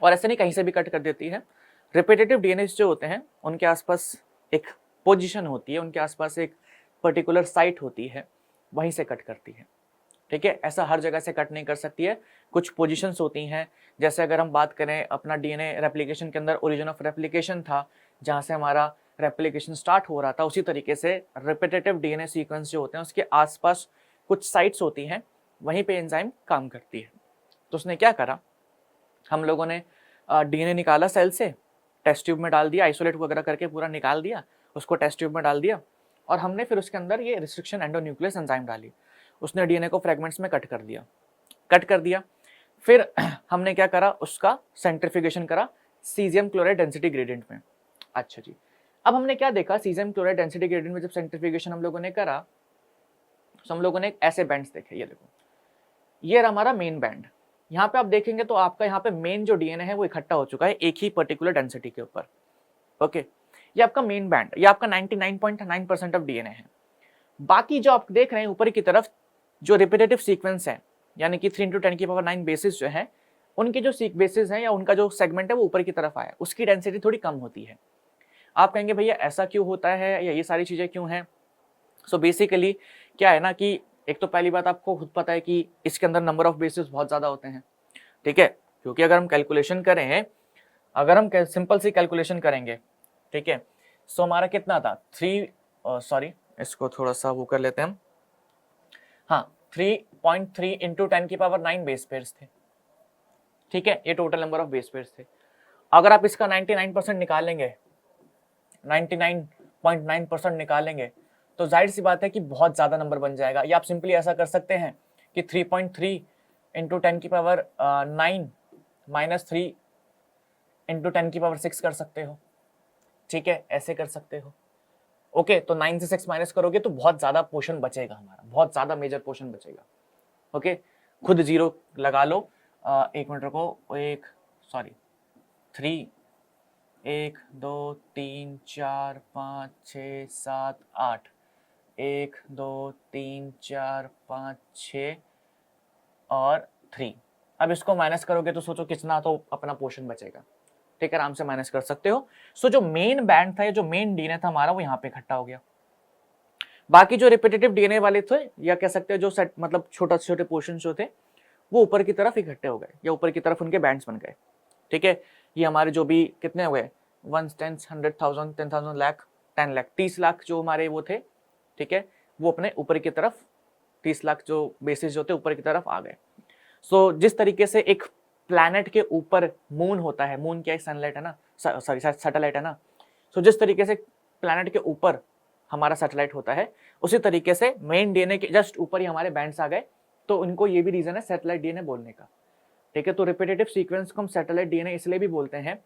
और ऐसे नहीं कहीं से भी कट कर देती है। रिपीटेटिव डीएनए जो होते हैं उनके आसपास एक पोजीशन होती है, उनके आसपास एक पर्टिकुलर साइट होती है, वहीं से कट करती है। ठीक है, ऐसा हर जगह से कट नहीं कर सकती है, कुछ पोजीशंस होती हैं। जैसे अगर हम बात करें अपना डीएनए रेप्लिकेशन के अंदर ओरिजिन ऑफ रेप्लिकेशन था, जहाँ से हमारा रेप्लिकेशन स्टार्ट हो रहा था, उसी तरीके से रिपीटेटिव डीएनए सीक्वेंस जो होते हैं उसके आसपास कुछ साइट्स होती हैं, वहीं पे एंजाइम काम करती है। तो उसने क्या करा, हम लोगों ने डीएनए निकाला सेल से, टेस्ट ट्यूब में डाल दिया, आइसोलेट वगैरह करके पूरा निकाल दिया, उसको टेस्ट ट्यूब में डाल दिया, और हमने फिर उसके अंदर ये रिस्ट्रिक्शन एंडोन्यूक्लियस एंजाइम डाली। उसने डीएनए को फ्रेगमेंट्स में कट कर दिया। फिर हमने क्या करा, उसका सेंट्रिफिकेशन करा सीजियम क्लोराइड डेंसिटी ग्रेडियंट में। अच्छा जी, अब हमने क्या देखा, सीजियम क्लोराइड डेंसिटी ग्रेडियंट में जब सेंट्रिफिकेशन हम लोगों ने करा तो हम लोगों ने ऐसे बैंड्स देखे, ये देखो, ये रहा हमारा मेन बैंड। यहाँ पे आप देखेंगे तो आपका यहाँ पे मेन जो डीएनए है वो इकट्ठा हो चुका है एक ही पर्टिकुलर डेंसिटी के ऊपर। ओके, ये आपका मेन बैंड, ये आपका 99.9% ऑफ डीएनए है। बाकी जो आप देख रहे हैं ऊपर की तरफ जो रिपीटेटिव सीक्वेंस है, यानी कि 3 × 10⁻⁹ बेसिस जो है, उनके जो बेसिस हैं या उनका जो सेगमेंट है वो ऊपर की तरफ आया, उसकी डेंसिटी थोड़ी कम होती है। आप कहेंगे भैया ऐसा क्यों होता है या ये सारी चीजें क्यों हैं? सो बेसिकली क्या है ना कि एक तो पहली बात आपको खुद पता है कि इसके अंदर नंबर ऑफ बेसिस बहुत ज्यादा होते हैं, ठीक है, क्योंकि अगर हम कैलकुलेशन करें, अगर हम सिंपल सी कैलकुलेशन करेंगे, ठीक है, सो हमारा कितना था 3 इसको थोड़ा सा वो कर लेते हैं हम, हाँ 3.3 × 10⁹ बेस पेयर्स थे, ठीक है, ये total number of base pairs थे। अगर आप इसका 99% निकालेंगे, 99.9% निकालेंगे तो जाहिर सी बात है कि बहुत ज्यादा नंबर बन जाएगा। या आप सिंपली ऐसा कर सकते हैं कि 3.3 × 10⁹ -3 × 10⁻⁶ कर सकते हो, ठीक है, ऐसे कर सकते हो। ओके, तो 9 से 6 माइनस करोगे तो बहुत ज्यादा पोर्शन बचेगा हमारा, बहुत ज्यादा मेजर पोर्शन बचेगा। ओके, खुद 0 लगा लो। 1 मिनट रखो, 3 1 2 3 4 5 6 7 8 1 2 3 4 5 6 और 3। अब इसको माइनस करोगे तो सोचो कितना तो अपना पोर्शन बचेगा, ठीक है, आराम से माइनस कर सकते हो। सो जो मेन बैंड था या जो मेन डीएनए था हमारा वो यहाँ पे इकट्ठा हो गया। बाकी जो रिपीटेटिव डीएनए वाले थे या कह सकते हो जो सेट मतलब छोटे पोर्शन जो थे वो ऊपर की तरफ इकट्ठे हो गए या ऊपर की तरफ उनके बैंड्स बन गए, ठीक है। ये हमारे जो भी कितने हुए 1 10 100,000 10,000 लाख 10 लाख 30 लाख जो हमारे वो थे, ठीक है, वो अपने ऊपर की तरफ 30 लाख जो बेसिस जो थे ऊपर की तरफ आ गए। सो जिस तरीके से एक प्लैनेट के ऊपर मून होता है, मून क्या है, सनलाइट है ना, सॉरी सैटेलाइट है ना, सो जिस तरीके से प्लैनेट के ऊपर हमारा सैटेलाइट होता है उसी तरीके से मेन डीएनए के जस्ट ऊपर ही हमारे बैंड्स आ गए, तो उनको ये भी रीजन है सैटेलाइट डीएनए बोलने का, ठीक है। तो रिपीटेटिव सीक्वेंस को हम सैटेलाइट डीएनए इसलिए भी बोलते हैं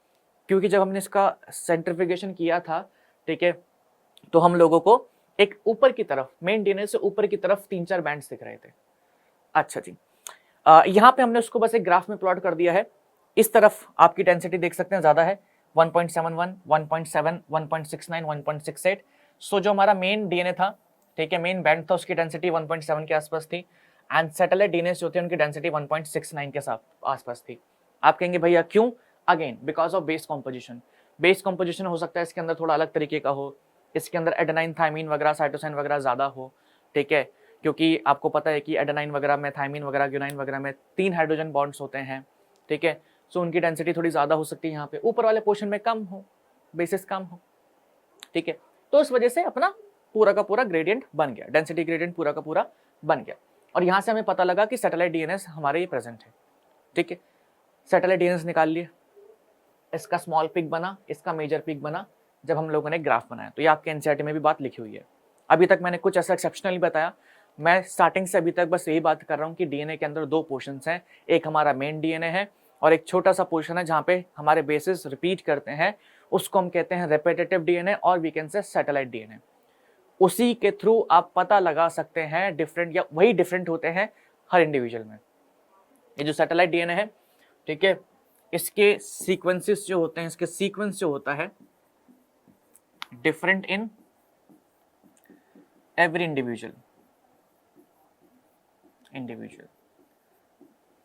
क्योंकि जब हमने इसका सेंट्रिफिकेशन किया था, ठीक है, तो हम लोगों को एक ऊपर की तरफ मेन डीएनए से ऊपर की तरफ 3-4 बैंड्स दिख रहे थे। अच्छा जी, यहाँ पे हमने उसको बस एक ग्राफ में प्लॉट कर दिया है। इस तरफ आपकी डेंसिटी देख सकते हैं ज्यादा है 1.71 1.7 1.69 1.68। सो जो हमारा मेन डीएनए था, ठीक है, मेन बैंड था, उसकी डेंसिटी 1.7 के आसपास थी एंड सैटेलाइट डीएनए जो थे उनकी डेंसिटी 1.69 के आसपास थी। आप कहेंगे भैया क्यों? Again because of base composition. Base composition हो सकता है इसके अंदर थोड़ा अलग तरीके का हो, इसके अंदर एडेनाइन थायमीन वगैरह साइटोसिन वगैरह ज्यादा हो, ठीक है, क्योंकि आपको पता है कि एडेनाइन वगैरह में थायमीन वगैरह ग्यूनाइन वगैरह में 3 हाइड्रोजन बॉन्ड्स होते हैं, ठीक है। सो उनकी डेंसिटी थोड़ी ज्यादा हो सकती है, यहाँ पे ऊपर वाले पोर्शन में कम हो, बेसिस कम हो, ठीक है। तो इस वजह से अपना पूरा का पूरा ग्रेडियंट बन गया, डेंसिटी ग्रेडियंट पूरा का पूरा बन गया। और यहाँ से हमें पता लगा कि सैटेलाइट डीएनए हमारे ये प्रेजेंट है, ठीक है। सैटेलाइट डीएनए निकाल लिए, इसका स्मॉल पिक बना, इसका मेजर पिक बना जब हम लोगों ने ग्राफ बनाया। तो ये आपके एनसीईआरटी में भी बात लिखी हुई है। अभी तक मैंने कुछ ऐसा एक्सेप्शनल बताया, मैं स्टार्टिंग से अभी तक बस यही बात कर रहा हूँ कि डीएनए के अंदर 2 पोर्शंस हैं, एक हमारा मेन डीएनए है और एक छोटा सा पोर्शन है जहाँ पे हमारे बेसिस रिपीट करते हैं, उसको हम कहते हैं रेपिटेटिव डीएनए और we can say satellite DNA. उसी के थ्रू आप पता लगा सकते हैं डिफरेंट या वही डिफरेंट होते हैं हर इंडिविजुअल में। ये जो सैटेलाइट डीएनए है, ठीक है, इसके सीक्वेंसेस जो होते हैं, इसके सीक्वेंस जो होता है डिफरेंट इन एवरी इंडिविजुअल,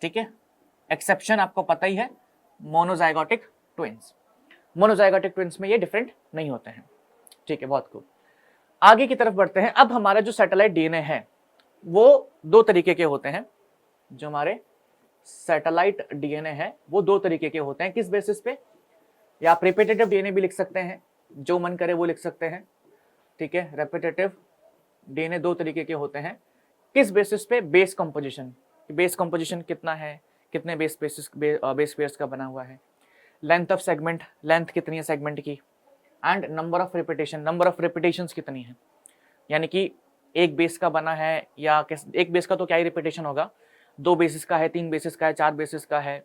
ठीक है। एक्सेप्शन आपको पता ही है, मोनोजाइगोटिक ट्विंस। मोनोजाइगोटिक ट्विंस में ये डिफरेंट नहीं होते हैं, ठीक है, बहुत खूब। आगे की तरफ बढ़ते हैं। अब हमारा जो सैटेलाइट डीएनए है वो 2 तरीके के होते हैं। जो हमारे सैटेलाइट डीएनए है वो 2 तरीके के होते हैं। किस बेसिस पे? या आप रिपीटेटिव डीएनए भी लिख सकते हैं, जो मन करे वो लिख सकते हैं, ठीक है। रेपिटेटिव डीएनए 2 तरीके के होते हैं। किस बेसिस पे? Base composition. बेस कंपोजिशन कितना है, कितने बेस पेयर्स का बना हुआ है, लेंथ ऑफ सेगमेंट, लेंथ कितनी है सेगमेंट की, and number of repetition, number of repetitions कितनी है। यानी कि एक बेस का बना है या एक बेस का तो क्या ही रिपीटेशन होगा, 2 बेसिस का है, 3 बेसिस का है, 4 बेसिस का है,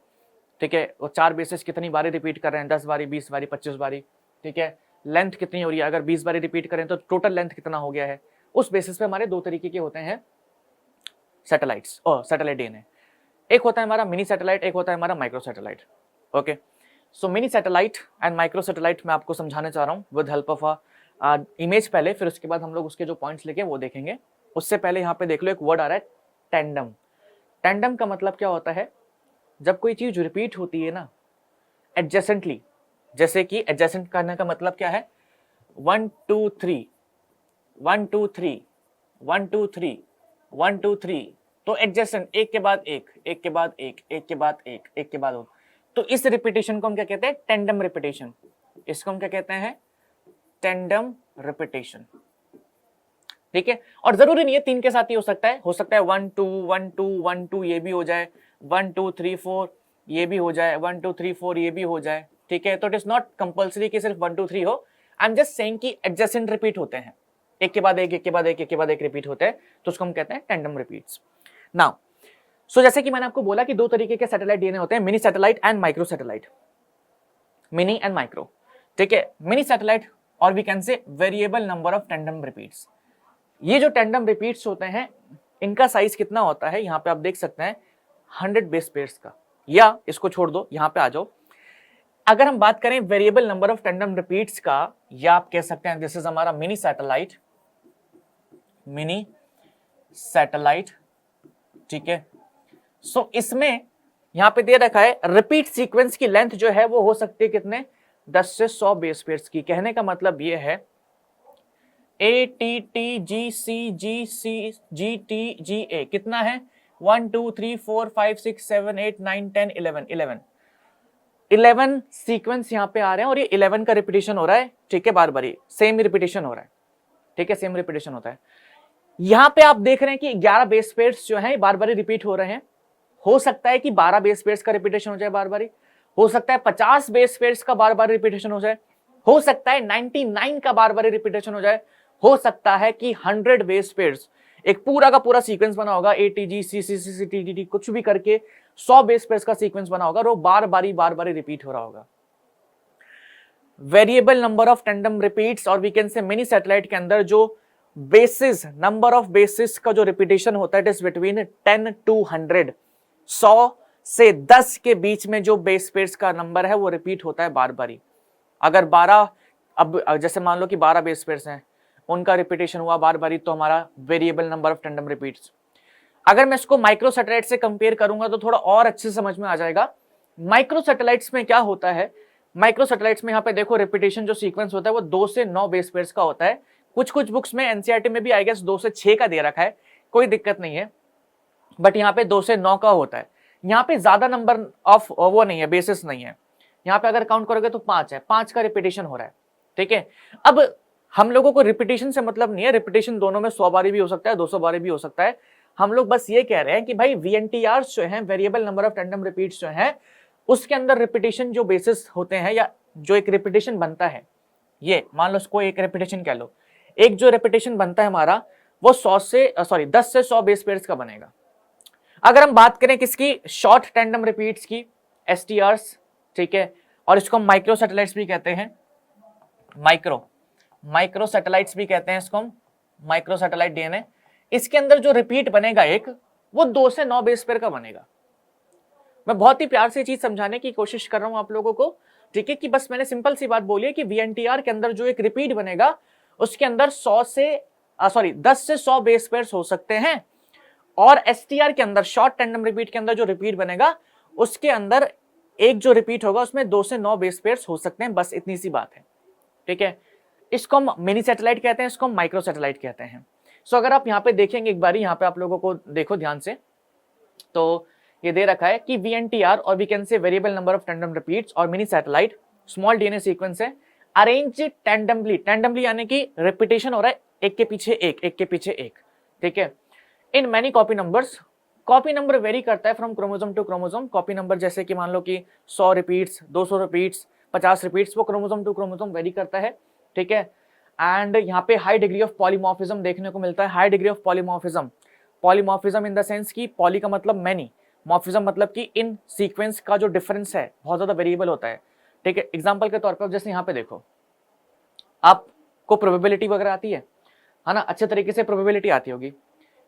ठीक है। और 4 बेसिस कितनी बारी रिपीट कर रहे हैं, 10 बारी, 20 बारी, 25 बारी, ठीक है। लेंथ कितनी हो रही है, अगर 20 बारी रिपीट करें तो टोटल लेंथ कितना हो गया है। उस बेसिस पे हमारे 2 तरीके के होते हैं सैटेलाइट्स और सैटेलाइट डीएनए। एक होता है हमारा मिनी सैटेलाइट, एक होता है हमारा micro satellite, okay. So mini satellite and micro satellite मैं आपको समझाने चाह रहा हूँ with help of a image पहले, फिर उसके बाद हम लोग उसके जो पॉइंट्स लेके वो देखेंगे। उससे पहले यहाँ पे देख लो एक वर्ड आ रहा है टेंडम। टेंडम का मतलब क्या होता है? जब कोई चीज रिपीट होती है ना एडजेसेंटली, जैसे कि एडजेसेंट करने का मतलब क्या है? 1 2 3 1 2 3 1 2 3 1 2 3, तो एडजेसेंट, एक के बाद एक, एक के बाद एक, एक के बाद एक, एक के बाद एक। तो इस रिपीटेशन को हम क्या कहते हैं? Tandem repetition. इसको हम क्या कहते हैं? Tandem repetition. ठीक है, और जरूरी नहीं है 3 के साथ ही हो सकता है 1 2 1 2 1 2 ये भी हो जाए, 1 2 3 4 ये भी हो जाए, 1 2 3 4 ये भी हो जाए। ठीक है, तो इट इज नॉट कंपल्सरी कि सिर्फ 1 2 3 हो। आई एम जस्ट सेइंग कि एडजेसेंट रिपीट होते हैं, एक के बाद एक, एक के बाद एक, एक के बाद एक रिपीट होते हैं, तो उसको हम कहते हैं टेंडम रिपीट्स। नाउ सो जैसे कि मैंने आपको बोला कि 2 तरीके के सैटेलाइट डीएनए होते हैं, mini satellite and micro satellite. Mini and micro, ठीक है। मिनी सैटेलाइट और we can say variable number of tandem repeats. ये जो टेंडम रिपीट्स होते हैं इनका साइज कितना होता है? यहाँ पे आप देख सकते हैं 100 बेस पेयर्स का, या इसको छोड़ दो, यहाँ पे आ जाओ। अगर हम बात करें variable number of tandem repeats का, या आप कह सकते हैं दिस इज हमारा मिनी सैटेलाइट, मिनी सैटेलाइट, ठीक है। सो इसमें यहां पे दे रखा है रिपीट सीक्वेंस की लेंथ जो है वो हो सकती है कितने? 10 से 100 बेस पेयर्स की। कहने का मतलब ये है A T T G C G C G T G A कितना है? 1 2 3 4 5 6 7 8 9 10 11 11 सीक्वेंस यहाँ पे आ रहे हैं, और ये 11 का रिपीटेशन हो रहा है, ठीक है, बार बार सेम रिपीटेशन हो रहा है, ठीक है, सेम रिपीटेशन होता है। यहां पे आप देख रहे हैं कि 11 बेस पेयर्स जो है बार बार रिपीट हो रहे हैं। हो सकता है कि 12 बेस पेयर्स का रिपीटेशन हो जाए बार बार, हो सकता है 50 बेस पेयर्स का बार बार रिपीटेशन हो जाए, हो सकता है 99 का बार बार रिपीटेशन हो जाए, हो सकता है कि 100 बेस पेयर्स, एक पूरा का पूरा सीक्वेंस बना होगा, एटीजी सीसीसी टीटीटी कुछ भी करके 100 बेस पेयर्स का सीक्वेंस बना होगा, और वो बार बार रिपीट हो रहा होगा। Variable number of tandem repeats और we can say mini satellite के अंदर जो बेसिस, नंबर ऑफ बेसिस का जो रिपीटेशन होता है इट इज बिटवीन 10 to 100। 100 से 10 के बीच में जो बेस पेयर्स का नंबर है वो रिपीट होता है बार बार। अगर 12, अब जैसे मान लो कि 12 बेस पेयर्स हैं, उनका रिपीटेशन हुआ बार बार, तो हमारा variable number of tandem repeats. अगर मैं इसको माइक्रो सैटेलाइट से कंपेयर करूंगा तो थोड़ा और अच्छे से समझ में आ जाएगा। माइक्रो सैटेलाइट्स में क्या होता है? माइक्रो सैटेलाइट्स में यहाँ पे देखो रिपीटेशन जो सीक्वेंस होता है वो 2 से 9 बेस पेयर्स का होता है। कुछ कुछ बुक्स में एनसीईआरटी में भी आई गेस 2 से 6 का दे रखा है, कोई दिक्कत नहीं है, बट यहाँ पे 2 से 9 का होता है। यहाँ पे ज्यादा नंबर ऑफ वो नहीं है, बेसिस नहीं है। यहाँ पे अगर काउंट करोगे तो 5 है, 5 का रिपीटेशन हो रहा है, ठीक है। अब हम लोगों को रिपीटेशन से मतलब नहीं है, रिपीटेशन दोनों में 100 बारी भी हो सकता है, 200 बारी भी हो सकता है। हम लोग बस ये कह रहे हैं कि भाई VNTR जो है, variable number of tandem repeats जो है, उसके अंदर रिपीटेशन जो बेसिस होते हैं या जो एक रिपीटेशन बनता है, ये मान लो उसको एक रिपीटेशन कह लो, एक जो रिपीटेशन बनता है हमारा वो 10 से 100 बेस पेयर्स का बनेगा। अगर हम बात करें किसकी? शॉर्ट टेंडम रिपीट्स की, STRs, ठीक है, और इसको हम माइक्रो सैटेलाइट्स भी कहते हैं, माइक्रो सैटेलाइट्स भी कहते हैं इसको हम, माइक्रो सैटेलाइट डीएनए। इसके अंदर जो रिपीट बनेगा एक, वो 2 से 9 बेस पेयर का बनेगा। मैं बहुत ही प्यार से चीज समझाने की कोशिश कर रहा हूं आप लोगों को, ठीक है, कि बस मैंने सिंपल सी बात बोली है कि VNTR के अंदर जो एक रिपीट बनेगा उसके अंदर 10 से 100 बेस पेयर्स हो सकते हैं, और STR के अंदर, शॉर्ट टेंडम रिपीट के अंदर जो रिपीट बनेगा उसके अंदर एक जो रिपीट होगा उसमें 2 से 9 बेस पेयर्स हो सकते हैं, बस इतनी सी बात है, ठीक है। इसको हम मिनी सैटेलाइट कहते हैं, इसको हम माइक्रो सैटेलाइट कहते हैं। सो अगर आप यहाँ पे देखेंगे एक बारी, यहाँ पे आप लोगों को देखो ध्यान से, तो ये दे रखा है कि VNTR और we can say variable number of tandem repeats और minisatellite small DNA sequence है, अरेंज टेंडमली यानी कि रिपीटेशन हो रहा है एक के पीछे एक, एक के पीछे एक, ठीक है, in many copy numbers. Copy number vary करता है from chromosome to chromosome. Copy number जैसे कि मान लो कि 100 रिपीट्स, 200 रिपीट्स, 50 रिपीट्स, वो क्रोमोसोम टू क्रोमोसोम वेरी करता है, ठीक है। एंड यहाँ पे हाई डिग्री ऑफ पॉलीमॉर्फिज्म देखने को मिलता है। High degree of polymorphism, polymorphism in the sense कि पॉली का मतलब मैनी, मॉर्फिज्म मतलब कि इन सीक्वेंस का जो डिफरेंस है बहुत ज्यादा वेरिएबल होता है, ठीक है। एग्जाम्पल के तौर पर जैसे यहाँ पे देखो, आपको प्रोबेबिलिटी वगैरह आती है ना, अच्छे तरीके से प्रोबेबिलिटी आती होगी।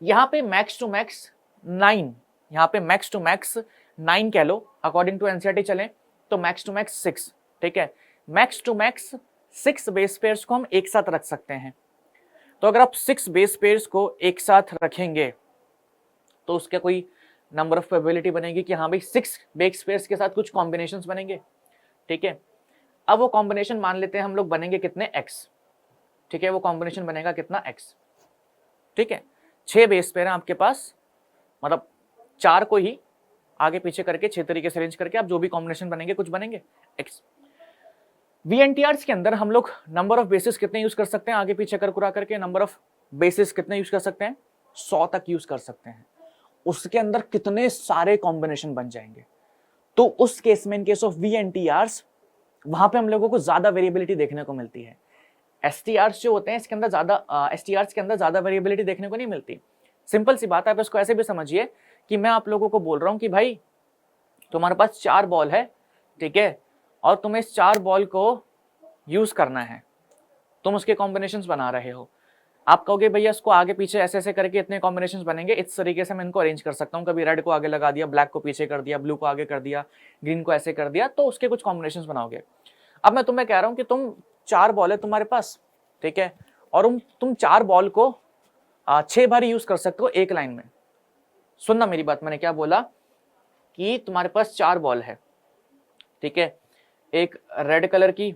यहाँ पे मैक्स टू मैक्स 9, यहाँ पे मैक्स टू मैक्स 9 कह लो, अकॉर्डिंग टू एनसीईआरटी चले तो मैक्स टू मैक्स 6, ठीक है। Max to max 6 base pairs को हम एक साथ रख सकते हैं। तो अगर आप 6 बेस पेयर्स को एक साथ रखेंगे तो उसका कोई नंबर ऑफ प्रोबेबिलिटी बनेगी कि हाँ भाई 6 बेस पेयर्स के साथ कुछ कॉम्बिनेशंस बनेंगे, ठीक है। अब वो कॉम्बिनेशन मान लेते हैं हम लोग बनेंगे कितने, x, ठीक है। वो कॉम्बिनेशन बनेगा कितना, x, ठीक है। 6 बेस पेयर हैं आपके पास, मतलब 4 को ही आगे पीछे करके 6 तरीके से अरेंज करके आप जो भी कॉम्बिनेशन बनेंगे कुछ बनेंगे x। VNTRs के अंदर हम लोग नंबर ऑफ बेसिस कितने यूज कर सकते हैं, आगे पीछे कर कुरा करके नंबर ऑफ बेसिस कितने यूज कर सकते हैं, 100 तक यूज कर सकते हैं। उसके अंदर कितने सारे कॉम्बिनेशन बन जाएंगे। तो उस केस में, इन केस ऑफ VNTRs, वहां पे हम लोगों को ज्यादा वेरिएबिलिटी देखने को मिलती है। STRs जो होते हैं इसके अंदर STRs के अंदर ज्यादा वेरिएबिलिटी देखने को नहीं मिलती। सिंपल सी बात है, आप इसको ऐसे भी समझिए कि मैं आप लोगों को बोल रहा हूं कि भाई तुम्हारे पास 4 बॉल है, ठीक है, और तुम्हें इस 4 बॉल को यूज करना है, तुम उसके कॉम्बिनेशंस बना रहे हो। आप कहोगे भैया इसको आगे पीछे ऐसे ऐसे करके इतने कॉम्बिनेशंस बनेंगे, इस तरीके से मैं इनको अरेंज कर सकता हूँ, कभी रेड को आगे लगा दिया, ब्लैक को पीछे कर दिया, ब्लू को आगे कर दिया, ग्रीन को ऐसे कर दिया, तो उसके कुछ कॉम्बिनेशंस बनाओगे। अब मैं तुम्हें कह रहा हूँ कि तुम 4 बॉल है तुम्हारे पास, ठीक है, और तुम 4 बॉल को 6 बार यूज कर सकते हो एक लाइन में। सुनना मेरी बात, मैंने क्या बोला कि तुम्हारे पास 4 बॉल है, ठीक है, एक रेड कलर की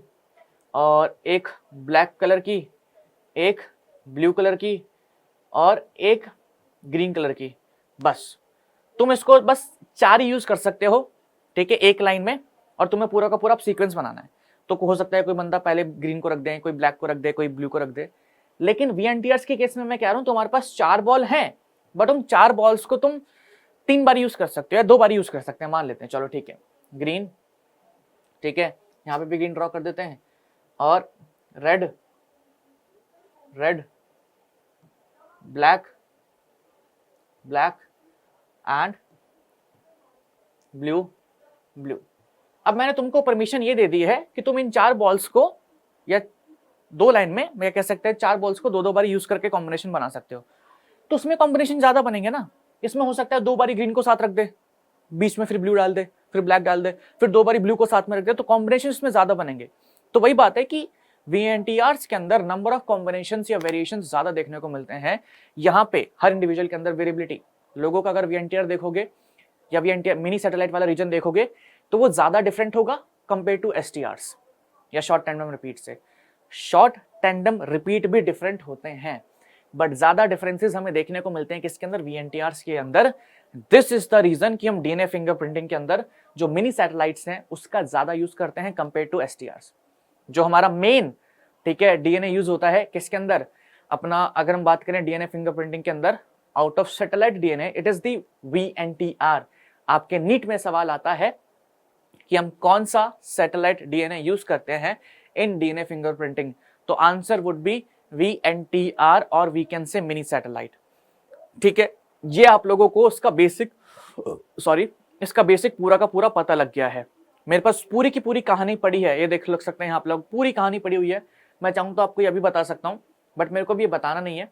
और एक ब्लैक कलर की, एक ब्लू कलर की और एक ग्रीन कलर की। बस तुम इसको बस 4 ही यूज कर सकते हो, ठीक है, एक लाइन में, और तुम्हें पूरा का पूरा सीक्वेंस बनाना है। तो हो सकता है कोई बंदा पहले ग्रीन को रख दे, कोई ब्लैक को रख दे, कोई ब्लू को रख दे। लेकिन VNTRs के केस में मैं कह रहा हूं तुम्हारे पास 4 बॉल हैं, बट उन 4 बॉल्स को तुम 3 बार यूज कर सकते हो या 2 बार यूज कर सकते हैं, मान लेते हैं, चलो ठीक है, ग्रीन, ठीक है, यहां पे भी ग्रीन ड्रॉ कर देते हैं, और red, red, black, black and blue, blue. अब मैंने तुमको परमिशन ये दे दी है कि तुम इन 4 बॉल्स को या 2 लाइन में, मैं कह सकते हैं 4 बॉल्स को 2-2 बार यूज करके कॉम्बिनेशन बना सकते हो। तो उसमें कॉम्बिनेशन ज्यादा बनेंगे ना। इसमें हो सकता है 2 बारी ग्रीन को साथ रख दे, बीच में फिर ब्लू डाल दे, फिर ब्लैक डाल दे, फिर 2 बारी ब्लू को साथ में रख दे, तो कॉम्बिनेशन इसमें ज्यादा बनेंगे। तो वही बात है कि VNTRs के अंदर नंबर ऑफ कॉम्बिनेशंस या वेरिएशंस ज्यादा देखने को मिलते हैं। यहाँ पे हर इंडिविजुअल के अंदर वेरिएबिलिटी, लोगों का अगर VNTR देखोगे या VNTR मिनी सैटेलाइट वाला रीजन देखोगे तो वो ज्यादा डिफरेंट होगा कंपेयर टू STRs या शॉर्ट टैंडम रिपीट से। शॉर्ट टैंडम रिपीट भी डिफरेंट होते हैं, बट ज्यादा डिफरेंसेस हमें देखने को मिलते हैं किसके अंदर, VNTRs के अंदर। दिस इज द रीजन कि हम DNA फिंगरप्रिंटिंग के अंदर जो मिनी सैटेलाइट्स हैं उसका ज्यादा यूज करते हैं कंपेयर टू STRs। जो हमारा मेन, ठीक है, DNA यूज होता है किसके अंदर, अपना अगर हम बात करें DNA फिंगरप्रिंटिंग के अंदर, out of satellite DNA it is the VNTR। आपके नीट में सवाल आता है कि हम कौन सा सैटेलाइट DNA यूज करते हैं इन DNA फिंगरप्रिंटिंग, तो आंसर वुड बी VNTR और we can say mini satellite, ठीक है। ये आप लोगों को इसका बेसिक इसका बेसिक पूरा का पूरा पता लग गया है। मेरे पास पूरी की पूरी कहानी पड़ी है, ये देख लग सकते हैं आप लोग, पूरी कहानी पड़ी हुई है। मैं चाहूँ तो आपको ये भी बता सकता हूँ, बट मेरे को भी ये बताना नहीं है,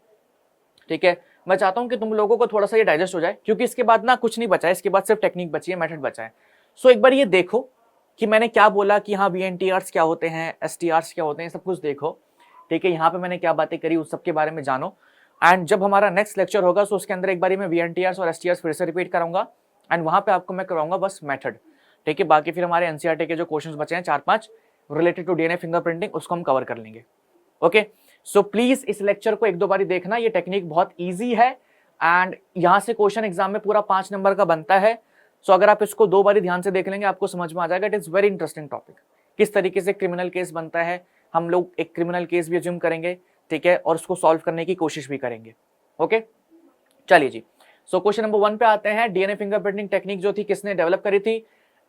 ठीक है। मैं चाहता हूँ कि तुम लोगों को थोड़ा सा ये डाइजेस्ट हो जाए, क्योंकि इसके बाद ना कुछ नहीं बचा है, इसके बाद सिर्फ टेक्निक बची है, मेथड बचा है। सो एक बार ये देखो कि मैंने क्या बोला कि हाँ VNTRs क्या होते हैं, STRs क्या होते हैं, सब कुछ देखो, ठीक है। यहाँ पे मैंने क्या बातें करी उस सब के बारे में जानो। एंड जब हमारा नेक्स्ट लेक्चर होगा तो उसके अंदर एक बारी मैं VNTRs और STRs फिर से रिपीट कराऊंगा, एंड वहां पे आपको मैं कराऊंगा बस मेथड, ठीक है। बाकी फिर हमारे NCERT के जो क्वेश्चंस बचे हैं 4-5 रिलेटेड टू DNA फिंगरप्रिंटिंग, उसको हम कवर कर लेंगे, ओके। सो प्लीज इस लेक्चर को 1-2 बारी देखना, ये टेक्निक बहुत ईजी है एंड यहाँ से क्वेश्चन एग्जाम में पूरा 5 नंबर का बनता है। सो अगर आप इसको 2 बारी ध्यान से देख लेंगे आपको समझ में आ जाएगा। It is very interesting topic, किस तरीके से क्रिमिनल केस बनता है, हम लोग एक क्रिमिनल केस भी अज्यूम करेंगे, ठीक है, और उसको सॉल्व करने की कोशिश भी करेंगे, ओके। चलिए जी, सो क्वेश्चन नंबर 1 पे आते हैं। DNA फिंगरप्रिंटिंग टेक्निक जो थी किसने डेवलप करी थी,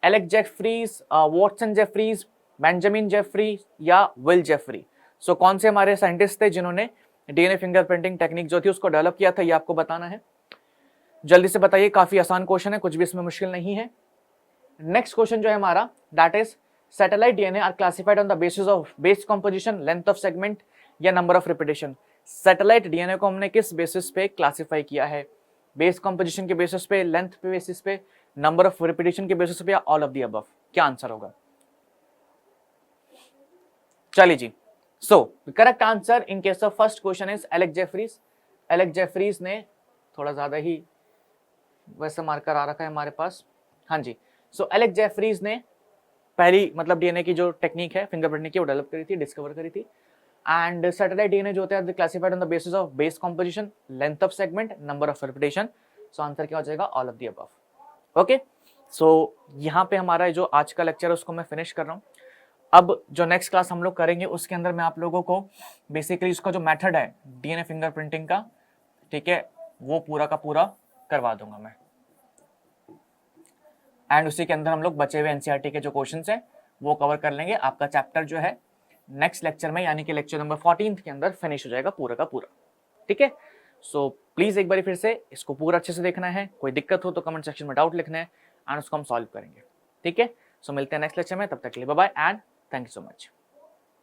Alex Jeffreys, Watson Jeffreys, Benjamin Jeffrey या विल जेफरी। सो कौन से हमारे साइंटिस्ट थे जिन्होंने DNA फिंगरप्रिंटिंग टेक्निक जो थी उसको डेवलप किया था, ये आपको बताना है। जल्दी से बताइए, काफी आसान क्वेश्चन है, कुछ भी इसमें मुश्किल नहीं है। नेक्स्ट क्वेश्चन जो है हमारा, that is satellite DNA are classified on the basis of base composition, length of segment या number of repetition. Satellite DNA को हमने किस बेसिस पे क्लासिफाई किया है, बेस कॉम्पोजिशन के बेसिस पे, लेंथ पे बेसिस पे, नंबर ऑफ रिपीटेशन के बेसिस पे, या ऑल ऑफ द अबव। क्या आंसर होगा? चलिए जी, so correct answer in case of first question is Alex Jeffreys. Alex Jeffreys ने थोड़ा ज्यादा ही वैसे मार्कर आ रखा है हमारे पास, हाँ जी। सो एलेक्स जेफरीज ने पहली मतलब डीएनए की जो टेक्निक है फिंगरप्रिंटिंग की वो डेवलप करी थी, डिस्कवर करी थी। एंड सैटेलाइट डीएनए जो होते हैं classified on the basis of base composition, length of segment, number of repetition. So answer क्या हो जाएगा? All of the above. Okay, so यहाँ पे हमारा जो आज का लेक्चर है उसको मैं फिनिश कर रहा हूँ। अब जो नेक्स्ट क्लास हम लोग करेंगे उसके अंदर मैं आप लोगों को बेसिकली उसका जो मेथड है डीएनए फिंगरप्रिंटिंग का, ठीक है, वो पूरा का पूरा करवा दूंगा मैं। एंड उसी के अंदर हम लोग बचे हुए एनसीईआरटी के जो क्वेश्चंस हैं वो कवर कर लेंगे। आपका चैप्टर जो है नेक्स्ट लेक्चर में यानी कि लेक्चर नंबर 14 के अंदर फिनिश हो जाएगा पूरा का पूरा, ठीक है। सो प्लीज एक बार फिर से इसको पूरा अच्छे से देखना है, कोई दिक्कत हो तो कमेंट सेक्शन में डाउट लिखना है एंड उसको हम सॉल्व करेंगे, ठीक है। सो मिलते हैं नेक्स्ट लेक्चर में, तब तक के लिए bye bye and thank you so much.